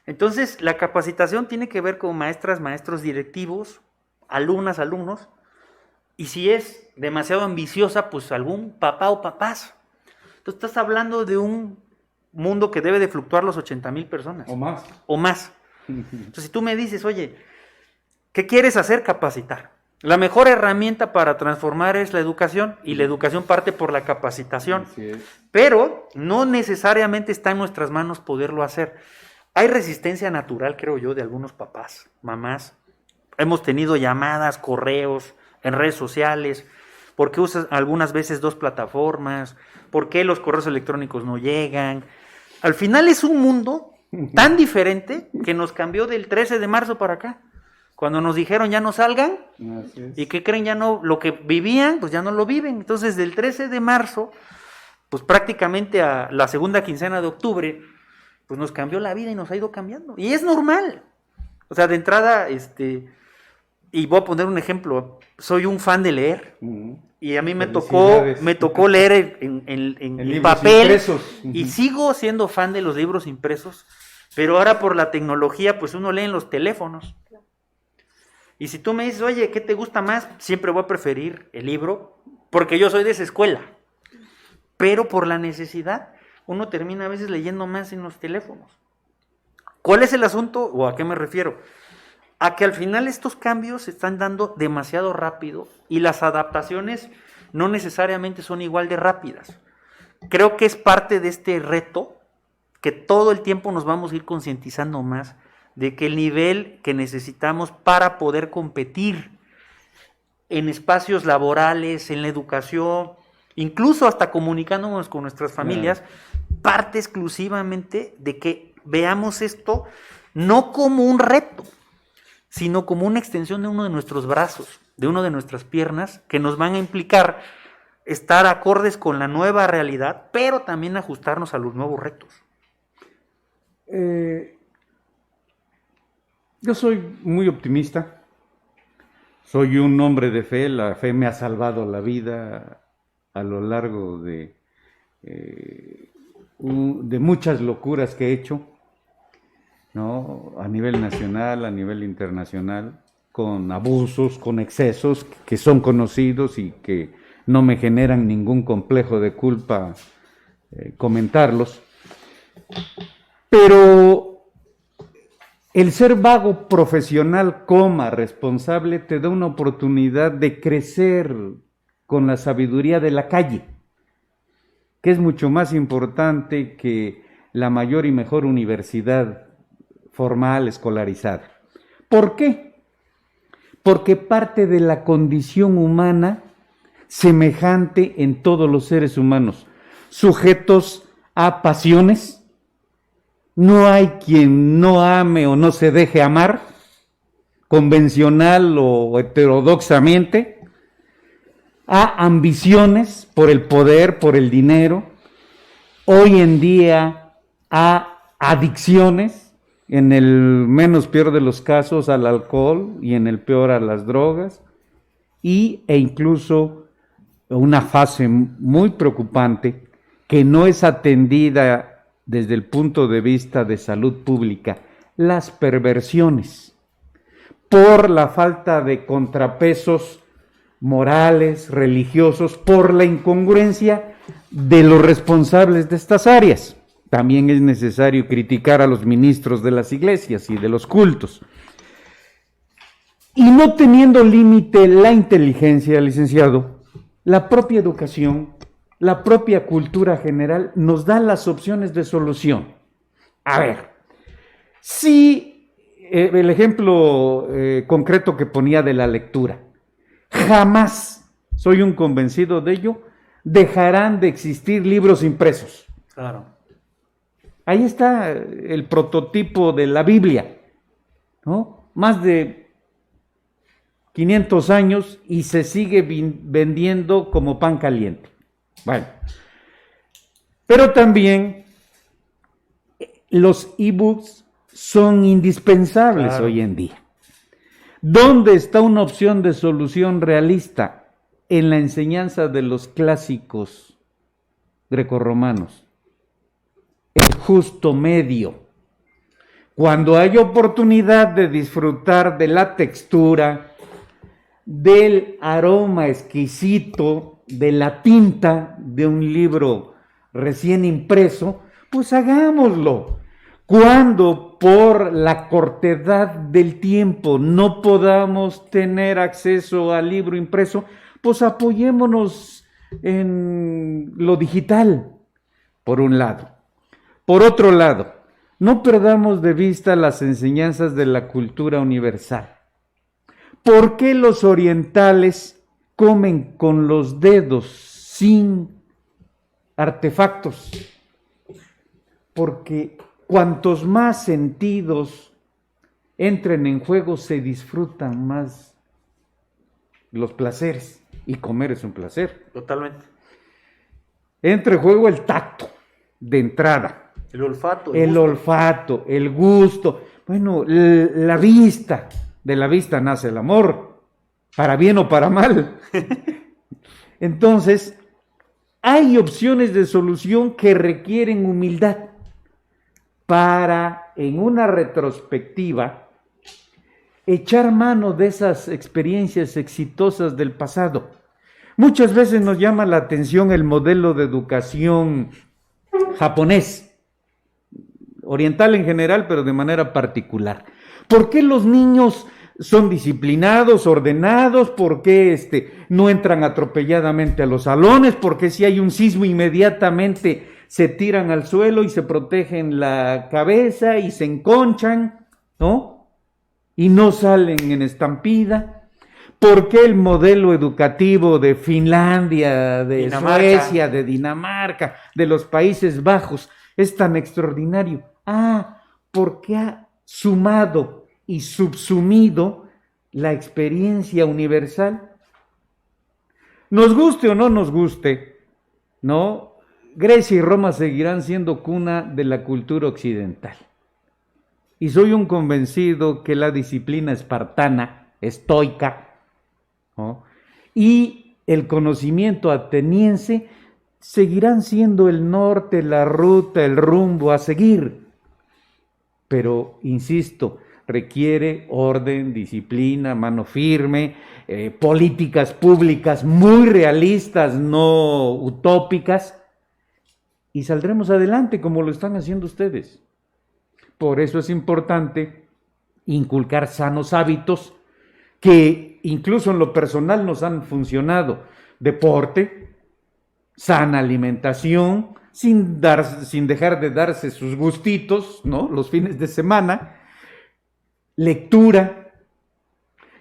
Entonces, la capacitación tiene que ver con maestras, maestros directivos, alumnas, alumnos, y si es demasiado ambiciosa, pues algún papá o papás. Entonces, estás hablando de un mundo que debe de fluctuar los 80,000 personas. O más. Entonces, si tú me dices, oye, ¿qué quieres hacer? Capacitar. La mejor herramienta para transformar es la educación, y la educación parte por la capacitación. Así es. Pero no necesariamente está en nuestras manos poderlo hacer. Hay resistencia natural, creo yo, de algunos papás, mamás. Hemos tenido llamadas, correos, en redes sociales. ¿Por qué usas algunas veces 2 plataformas? ¿Por qué los correos electrónicos no llegan? Al final es un mundo tan diferente que nos cambió del 13 de marzo para acá. Cuando nos dijeron ya no salgan, y que creen ya no, lo que vivían, pues ya no lo viven. Entonces del 13 de marzo, pues prácticamente a la segunda quincena de octubre, pues nos cambió la vida y nos ha ido cambiando. Y es normal. O sea, de entrada, y voy a poner un ejemplo, soy un fan de leer, y a mí me tocó leer en papel, impresos. y sigo siendo fan de los libros impresos, pero ahora por la tecnología, pues uno lee en los teléfonos. Y si tú me dices, oye, ¿qué te gusta más? Siempre voy a preferir el libro, porque yo soy de esa escuela. Pero por la necesidad, uno termina a veces leyendo más en los teléfonos. ¿Cuál es el asunto o a qué me refiero? A que al final estos cambios se están dando demasiado rápido y las adaptaciones no necesariamente son igual de rápidas. Creo que es parte de este reto que todo el tiempo nos vamos a ir concientizando más de que el nivel que necesitamos para poder competir en espacios laborales, en la educación, incluso hasta comunicándonos con nuestras familias, parte exclusivamente de que veamos esto no como un reto, sino como una extensión de uno de nuestros brazos, de una de nuestras piernas, que nos van a implicar estar acordes con la nueva realidad, pero también ajustarnos a los nuevos retos. Yo soy muy optimista, soy un hombre de fe, la fe me ha salvado la vida a lo largo de muchas locuras que he hecho, ¿no? A nivel nacional, a nivel internacional, con abusos, con excesos que son conocidos y que no me generan ningún complejo de culpa comentarlos. Pero el ser vago profesional, responsable, te da una oportunidad de crecer con la sabiduría de la calle, que es mucho más importante que la mayor y mejor universidad formal, escolarizada. ¿Por qué? Porque parte de la condición humana semejante en todos los seres humanos, sujetos a pasiones. No hay quien no ame o no se deje amar, convencional o heterodoxamente, a ambiciones por el poder, por el dinero, hoy en día a adicciones, en el menos peor de los casos al alcohol y en el peor a las drogas, e incluso una fase muy preocupante que no es atendida desde el punto de vista de salud pública, las perversiones, por la falta de contrapesos morales, religiosos, por la incongruencia de los responsables de estas áreas. También es necesario criticar a los ministros de las iglesias y de los cultos. Y no teniendo límite la inteligencia, licenciado, la propia educación, la propia cultura general nos da las opciones de solución. A ver, si el ejemplo concreto que ponía de la lectura, jamás, soy un convencido de ello, dejarán de existir libros impresos. Claro. Ahí está el prototipo de la Biblia, ¿no? Más de 500 años y se sigue vendiendo como pan caliente. Bueno, pero también los ebooks son indispensables hoy en día. ¿Dónde está una opción de solución realista? En la enseñanza de los clásicos grecorromanos. El justo medio. Cuando hay oportunidad de disfrutar de la textura, del aroma exquisito, de la tinta de un libro recién impreso, pues hagámoslo. Cuando por la cortedad del tiempo no podamos tener acceso al libro impreso, pues apoyémonos en lo digital, por un lado. Por otro lado, no perdamos de vista las enseñanzas de la cultura universal. ¿Por qué los orientales comen con los dedos sin artefactos? Porque cuantos más sentidos entren en juego, se disfrutan más los placeres. Y comer es un placer. Totalmente. Entra en juego el tacto de entrada. El olfato. El olfato, el gusto. Bueno, la vista. De la vista nace el amor, para bien o para mal. Entonces, hay opciones de solución que requieren humildad para, en una retrospectiva, echar mano de esas experiencias exitosas del pasado. Muchas veces nos llama la atención el modelo de educación japonés, oriental en general, pero de manera particular. ¿Por qué los niños son disciplinados, ordenados? ¿Por qué no entran atropelladamente a los salones? ¿Por qué si hay un sismo inmediatamente se tiran al suelo y se protegen la cabeza y se enconchan, ¿no? Y no salen en estampida. ¿Por qué el modelo educativo de Finlandia, de Suecia, de Dinamarca, de los Países Bajos es tan extraordinario? Porque ha sumado y subsumido la experiencia universal. Nos guste o no nos guste, ¿no? Grecia y Roma seguirán siendo cuna de la cultura occidental. Y soy un convencido que la disciplina espartana, estoica, ¿no?, y el conocimiento ateniense seguirán siendo el norte, la ruta, el rumbo a seguir. pero insisto, requiere orden, disciplina, mano firme, políticas públicas muy realistas, no utópicas, y saldremos adelante como lo están haciendo ustedes. Por eso es importante inculcar sanos hábitos que incluso en lo personal nos han funcionado. Deporte, sana alimentación, sin dejar de darse sus gustitos, ¿no?, los fines de semana, lectura.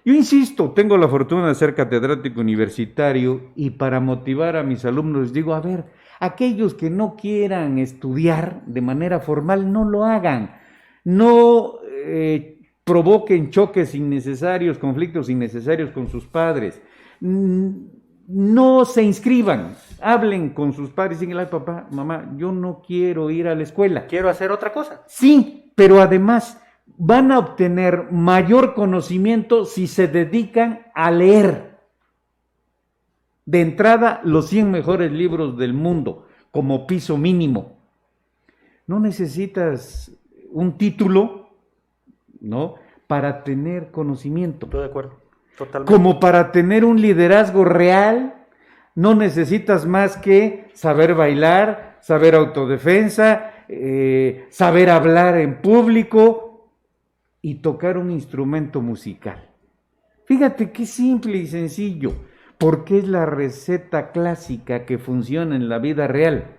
Yo insisto, tengo la fortuna de ser catedrático universitario y para motivar a mis alumnos les digo, a ver, aquellos que no quieran estudiar de manera formal, no lo hagan, no provoquen choques innecesarios, conflictos innecesarios con sus padres, no se inscriban, hablen con sus padres y digan, papá, mamá, yo no quiero ir a la escuela. Quiero hacer otra cosa. Sí, pero además van a obtener mayor conocimiento si se dedican a leer. De entrada, los 100 mejores libros del mundo, como piso mínimo. No necesitas un título, ¿no?, para tener conocimiento. Estoy de acuerdo, totalmente. Como para tener un liderazgo real, no necesitas más que saber bailar, saber autodefensa, saber hablar en público y tocar un instrumento musical. Fíjate qué simple y sencillo, porque es la receta clásica que funciona en la vida real.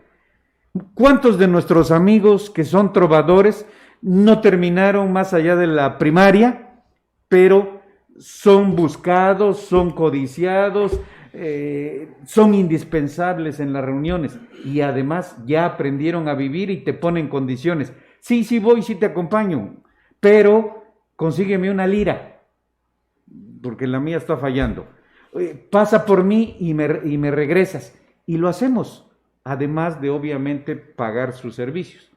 ¿Cuántos de nuestros amigos que son trovadores no terminaron más allá de la primaria, pero son buscados, son codiciados, son indispensables en las reuniones y además ya aprendieron a vivir y te ponen condiciones? Sí, voy, sí te acompaño, pero consígueme una lira, porque la mía está fallando. Pasa por mí y me regresas. Y lo hacemos, además de obviamente pagar sus servicios.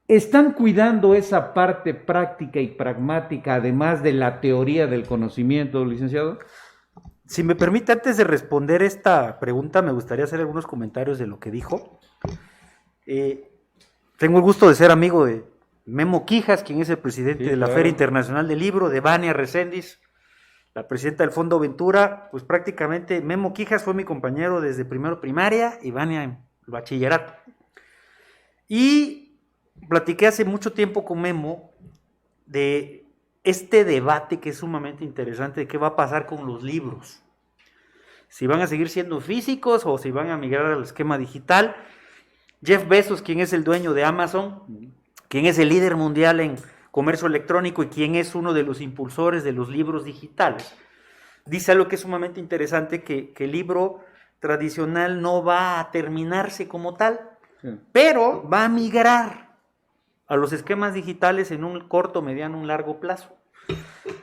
¿Están cuidando esa parte práctica y pragmática, además de la teoría del conocimiento, licenciado? Si me permite, antes de responder esta pregunta, me gustaría hacer algunos comentarios de lo que dijo. Tengo el gusto de ser amigo de Memo Quijas, quien es el presidente de la Feria Internacional del Libro, de Vania Reséndiz, la presidenta del Fondo Ventura. Pues prácticamente Memo Quijas fue mi compañero desde primero primaria y Vania en el bachillerato. Y platiqué hace mucho tiempo con Memo de este debate que es sumamente interesante de qué va a pasar con los libros. Si van a seguir siendo físicos o si van a migrar al esquema digital. Jeff Bezos, quien es el dueño de Amazon, quien es el líder mundial en comercio electrónico y quien es uno de los impulsores de los libros digitales, dice algo que es sumamente interesante, que el libro tradicional no va a terminarse como tal, pero va a migrar a los esquemas digitales en un corto, mediano, un largo plazo.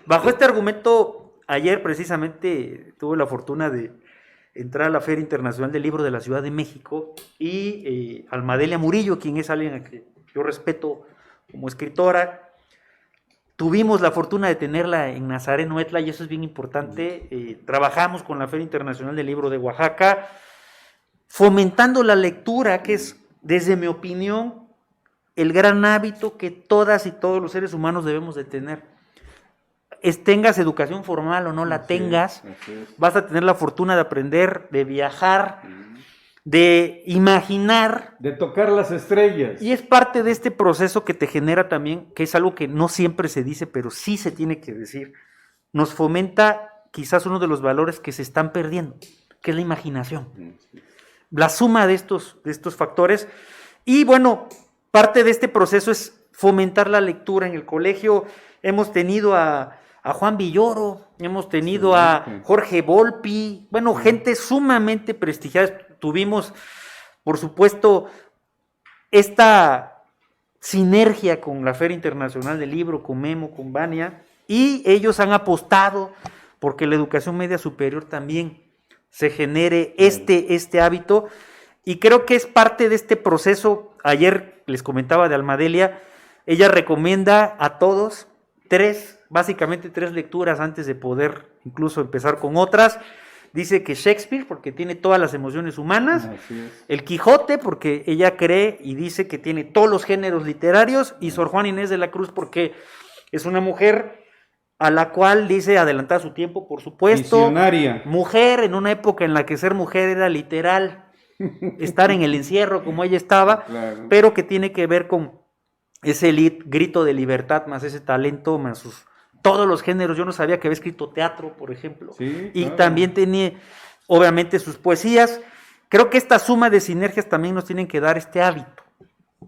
Bajo este argumento, ayer precisamente tuve la fortuna de entrar a la Feria Internacional del Libro de la Ciudad de México y Almadelia Murillo, quien es alguien a que yo respeto como escritora, tuvimos la fortuna de tenerla en Nazaret Noetla y eso es bien importante. Trabajamos con la Feria Internacional del Libro de Oaxaca, fomentando la lectura, que es, desde mi opinión, el gran hábito que todas y todos los seres humanos debemos de tener. Tengas educación formal o no la tengas, vas a tener la fortuna de aprender, de viajar, de imaginar. De tocar las estrellas. Y es parte de este proceso que te genera también, que es algo que no siempre se dice, pero sí se tiene que decir. Nos fomenta quizás uno de los valores que se están perdiendo, que es la imaginación. La suma de estos factores. Y bueno, parte de este proceso es fomentar la lectura en el colegio. Hemos tenido a Juan Villoro, hemos tenido a Jorge Volpi, bueno, gente sumamente prestigiada. Tuvimos, por supuesto, esta sinergia con la Feria Internacional del Libro, con Memo, con Vania, y ellos han apostado porque la educación media superior también se genere este hábito, y creo que es parte de este proceso. Ayer les comentaba de Almadelia, ella recomienda a todos básicamente tres lecturas antes de poder incluso empezar con otras, dice que Shakespeare, porque tiene todas las emociones humanas, Así es. el Quijote, porque ella cree y dice que tiene todos los géneros literarios, y Sor Juana Inés de la Cruz, porque es una mujer a la cual dice adelantar su tiempo, por supuesto. Visionaria. Mujer en una época en la que ser mujer era literal, estar en el encierro como ella estaba, Claro. pero que tiene que ver con ese grito de libertad, más ese talento, más todos los géneros. Yo no sabía que había escrito teatro, por ejemplo, Sí, y claro. también tenía, obviamente, sus poesías. Creo que esta suma de sinergias también nos tienen que dar este hábito.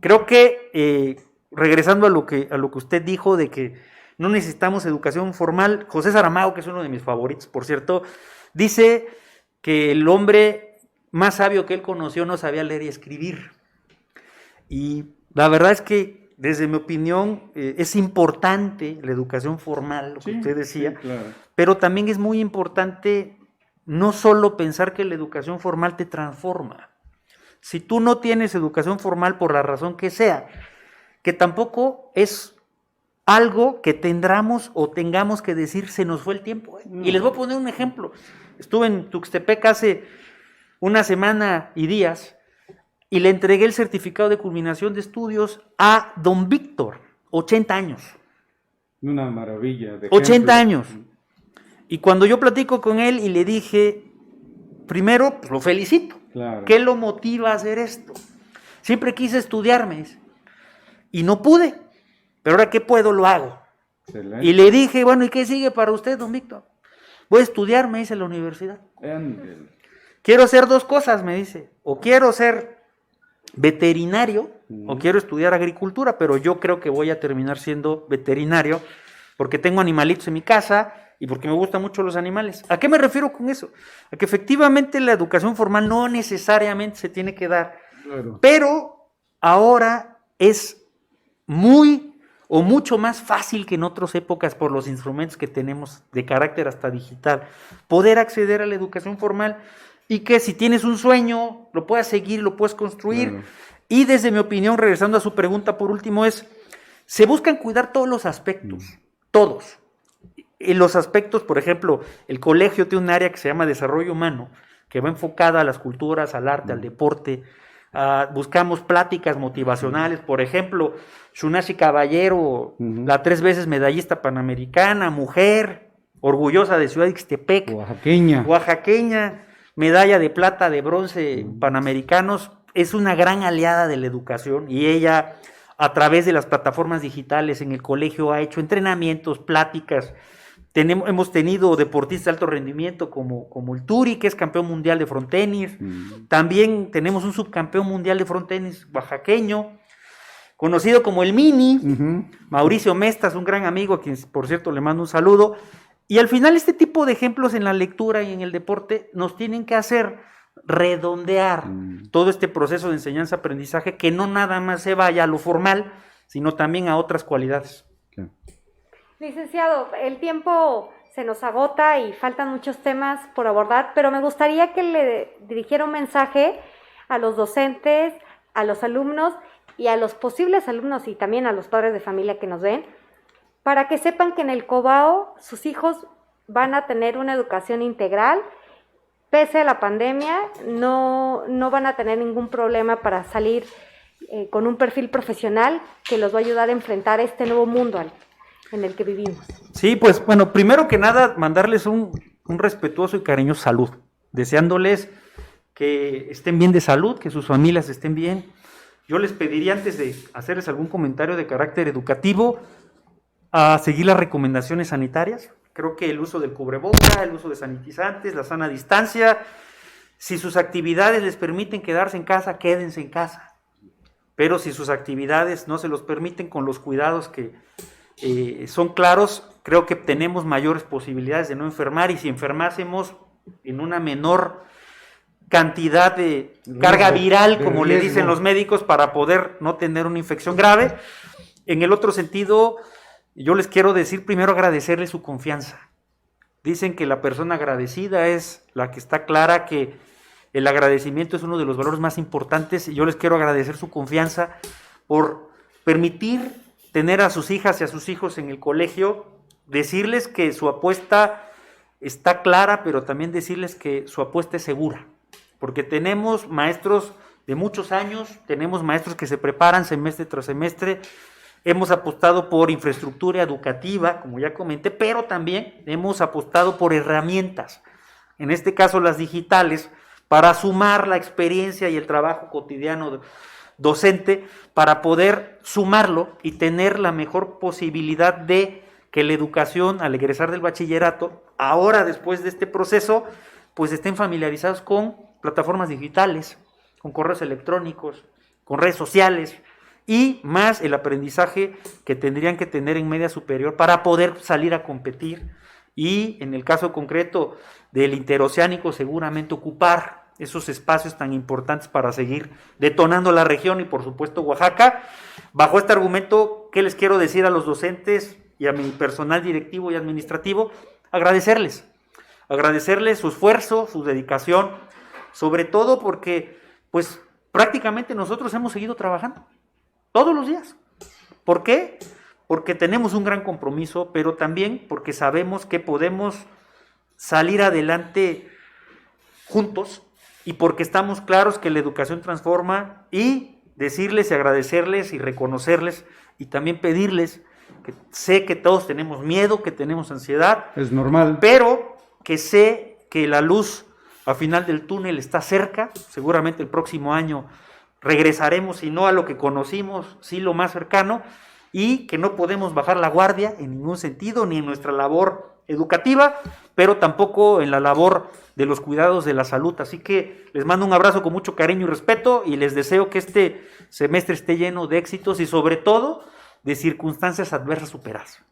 Creo que, regresando a lo que usted dijo, de que no necesitamos educación formal, José Saramago, que es uno de mis favoritos, por cierto, dice que el hombre más sabio que él conoció no sabía leer y escribir. Y la verdad es que, desde mi opinión, es importante la educación formal, lo que Sí, usted decía, sí, claro. pero también es muy importante no solo pensar que la educación formal te transforma. Si tú no tienes educación formal por la razón que sea, que tampoco es algo que tendremos o tengamos que decir se nos fue el tiempo. No. Y les voy a poner un ejemplo. Estuve en Tuxtepec hace una semana y días y le entregué el certificado de culminación de estudios a don Víctor, 80 años. Una maravilla. De 80 ejemplo. años. Y cuando yo platico con él y le dije, primero, pues lo felicito. Claro. ¿Qué lo motiva a hacer esto? Siempre quise estudiarme y no pude, pero ahora que puedo lo hago. Excelente. Y le dije, bueno, ¿y qué sigue para usted, don Víctor? Voy a estudiar, me dice, en la universidad. Ándele. Quiero hacer dos cosas, me dice. O quiero ser veterinario o quiero estudiar agricultura, pero yo creo que voy a terminar siendo veterinario porque tengo animalitos en mi casa y porque me gustan mucho los animales. ¿A qué me refiero con eso? A que efectivamente la educación formal no necesariamente se tiene que dar, Claro. pero ahora es muy o mucho más fácil que en otras épocas por los instrumentos que tenemos de carácter hasta digital, poder acceder a la educación formal y que si tienes un sueño, lo puedas seguir, lo puedes construir. Claro. Y desde mi opinión, regresando a su pregunta por último, se buscan cuidar todos los aspectos, todos. En los aspectos, por ejemplo, el colegio tiene un área que se llama desarrollo humano, que va enfocada a las culturas, al arte, al deporte. Buscamos pláticas motivacionales, por ejemplo, Shunashi Caballero, la 3 veces medallista panamericana, mujer, orgullosa de Ciudad de Ixtepec, oaxaqueña, medalla de plata, de bronce, panamericanos, es una gran aliada de la educación y ella, a través de las plataformas digitales en el colegio, ha hecho entrenamientos, pláticas. Hemos tenido deportistas de alto rendimiento como el Turi, que es campeón mundial de frontenis. También tenemos un subcampeón mundial de frontenis oaxaqueño, conocido como el Mini, Mauricio Mestas, un gran amigo, a quien por cierto le mando un saludo. Y al final este tipo de ejemplos en la lectura y en el deporte nos tienen que hacer redondear todo este proceso de enseñanza-aprendizaje, que no nada más se vaya a lo formal, sino también a otras cualidades. Licenciado, el tiempo se nos agota y faltan muchos temas por abordar, pero me gustaría que le dirigiera un mensaje a los docentes, a los alumnos y a los posibles alumnos y también a los padres de familia que nos ven, para que sepan que en el Cobao sus hijos van a tener una educación integral. Pese a la pandemia, no van a tener ningún problema para salir con un perfil profesional que los va a ayudar a enfrentar este nuevo mundo en el que vivimos. Sí, pues bueno, primero que nada, mandarles un respetuoso y cariñoso salud, deseándoles que estén bien de salud, que sus familias estén bien. Yo les pediría, antes de hacerles algún comentario de carácter educativo, a seguir las recomendaciones sanitarias. Creo que el uso del cubreboca, el uso de sanitizantes, la sana distancia, si sus actividades les permiten quedarse en casa, quédense en casa. Pero si sus actividades no se los permiten, con los cuidados que son claros, creo que tenemos mayores posibilidades de no enfermar, y si enfermásemos en una menor cantidad de carga viral, como le dicen los médicos, para poder no tener una infección grave. En el otro sentido, yo les quiero decir primero, agradecerles su confianza. Dicen que la persona agradecida es la que está clara que el agradecimiento es uno de los valores más importantes, y yo les quiero agradecer su confianza por permitir tener a sus hijas y a sus hijos en el colegio, decirles que su apuesta está clara, pero también decirles que su apuesta es segura, porque tenemos maestros de muchos años, tenemos maestros que se preparan semestre tras semestre, hemos apostado por infraestructura educativa, como ya comenté, pero también hemos apostado por herramientas, en este caso las digitales, para sumar la experiencia y el trabajo cotidiano docente, para poder sumarlo y tener la mejor posibilidad de que la educación al egresar del bachillerato, ahora después de este proceso, pues estén familiarizados con plataformas digitales, con correos electrónicos, con redes sociales y más el aprendizaje que tendrían que tener en media superior para poder salir a competir y en el caso concreto del interoceánico seguramente ocupar esos espacios tan importantes para seguir detonando la región y por supuesto Oaxaca. Bajo este argumento, ¿qué les quiero decir a los docentes y a mi personal directivo y administrativo? Agradecerles su esfuerzo, su dedicación, sobre todo porque pues prácticamente nosotros hemos seguido trabajando todos los días. ¿Por qué? Porque tenemos un gran compromiso, pero también porque sabemos que podemos salir adelante juntos y porque estamos claros que la educación transforma y decirles y agradecerles y reconocerles y también pedirles que sé que todos tenemos miedo, que tenemos ansiedad. Es normal. Pero que sé que la luz al final del túnel está cerca, seguramente el próximo año regresaremos, si no a lo que conocimos, sí lo más cercano, y que no podemos bajar la guardia en ningún sentido, ni en nuestra labor educativa, pero tampoco en la labor de los cuidados de la salud. Así que les mando un abrazo con mucho cariño y respeto y les deseo que este semestre esté lleno de éxitos y sobre todo de circunstancias adversas superadas.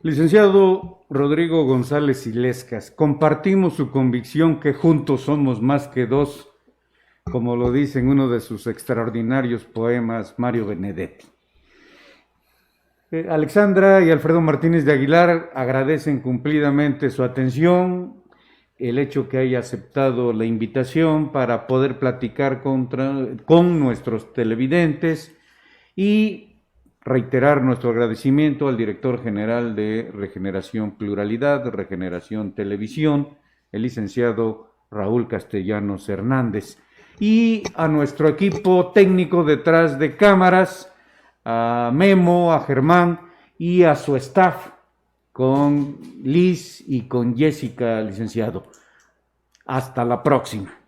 Licenciado Rodrigo González Illescas, compartimos su convicción que juntos somos más que dos, como lo dice en uno de sus extraordinarios poemas Mario Benedetti. Alexandra y Alfredo Martínez de Aguilar agradecen cumplidamente su atención, el hecho que haya aceptado la invitación para poder platicar con nuestros televidentes y reiterar nuestro agradecimiento al director general de Regeneración Pluralidad, Regeneración Televisión, el licenciado Raúl Castellanos Hernández, y a nuestro equipo técnico detrás de cámaras, a Memo, a Germán y a su staff, con Liz y con Jessica, licenciado. Hasta la próxima.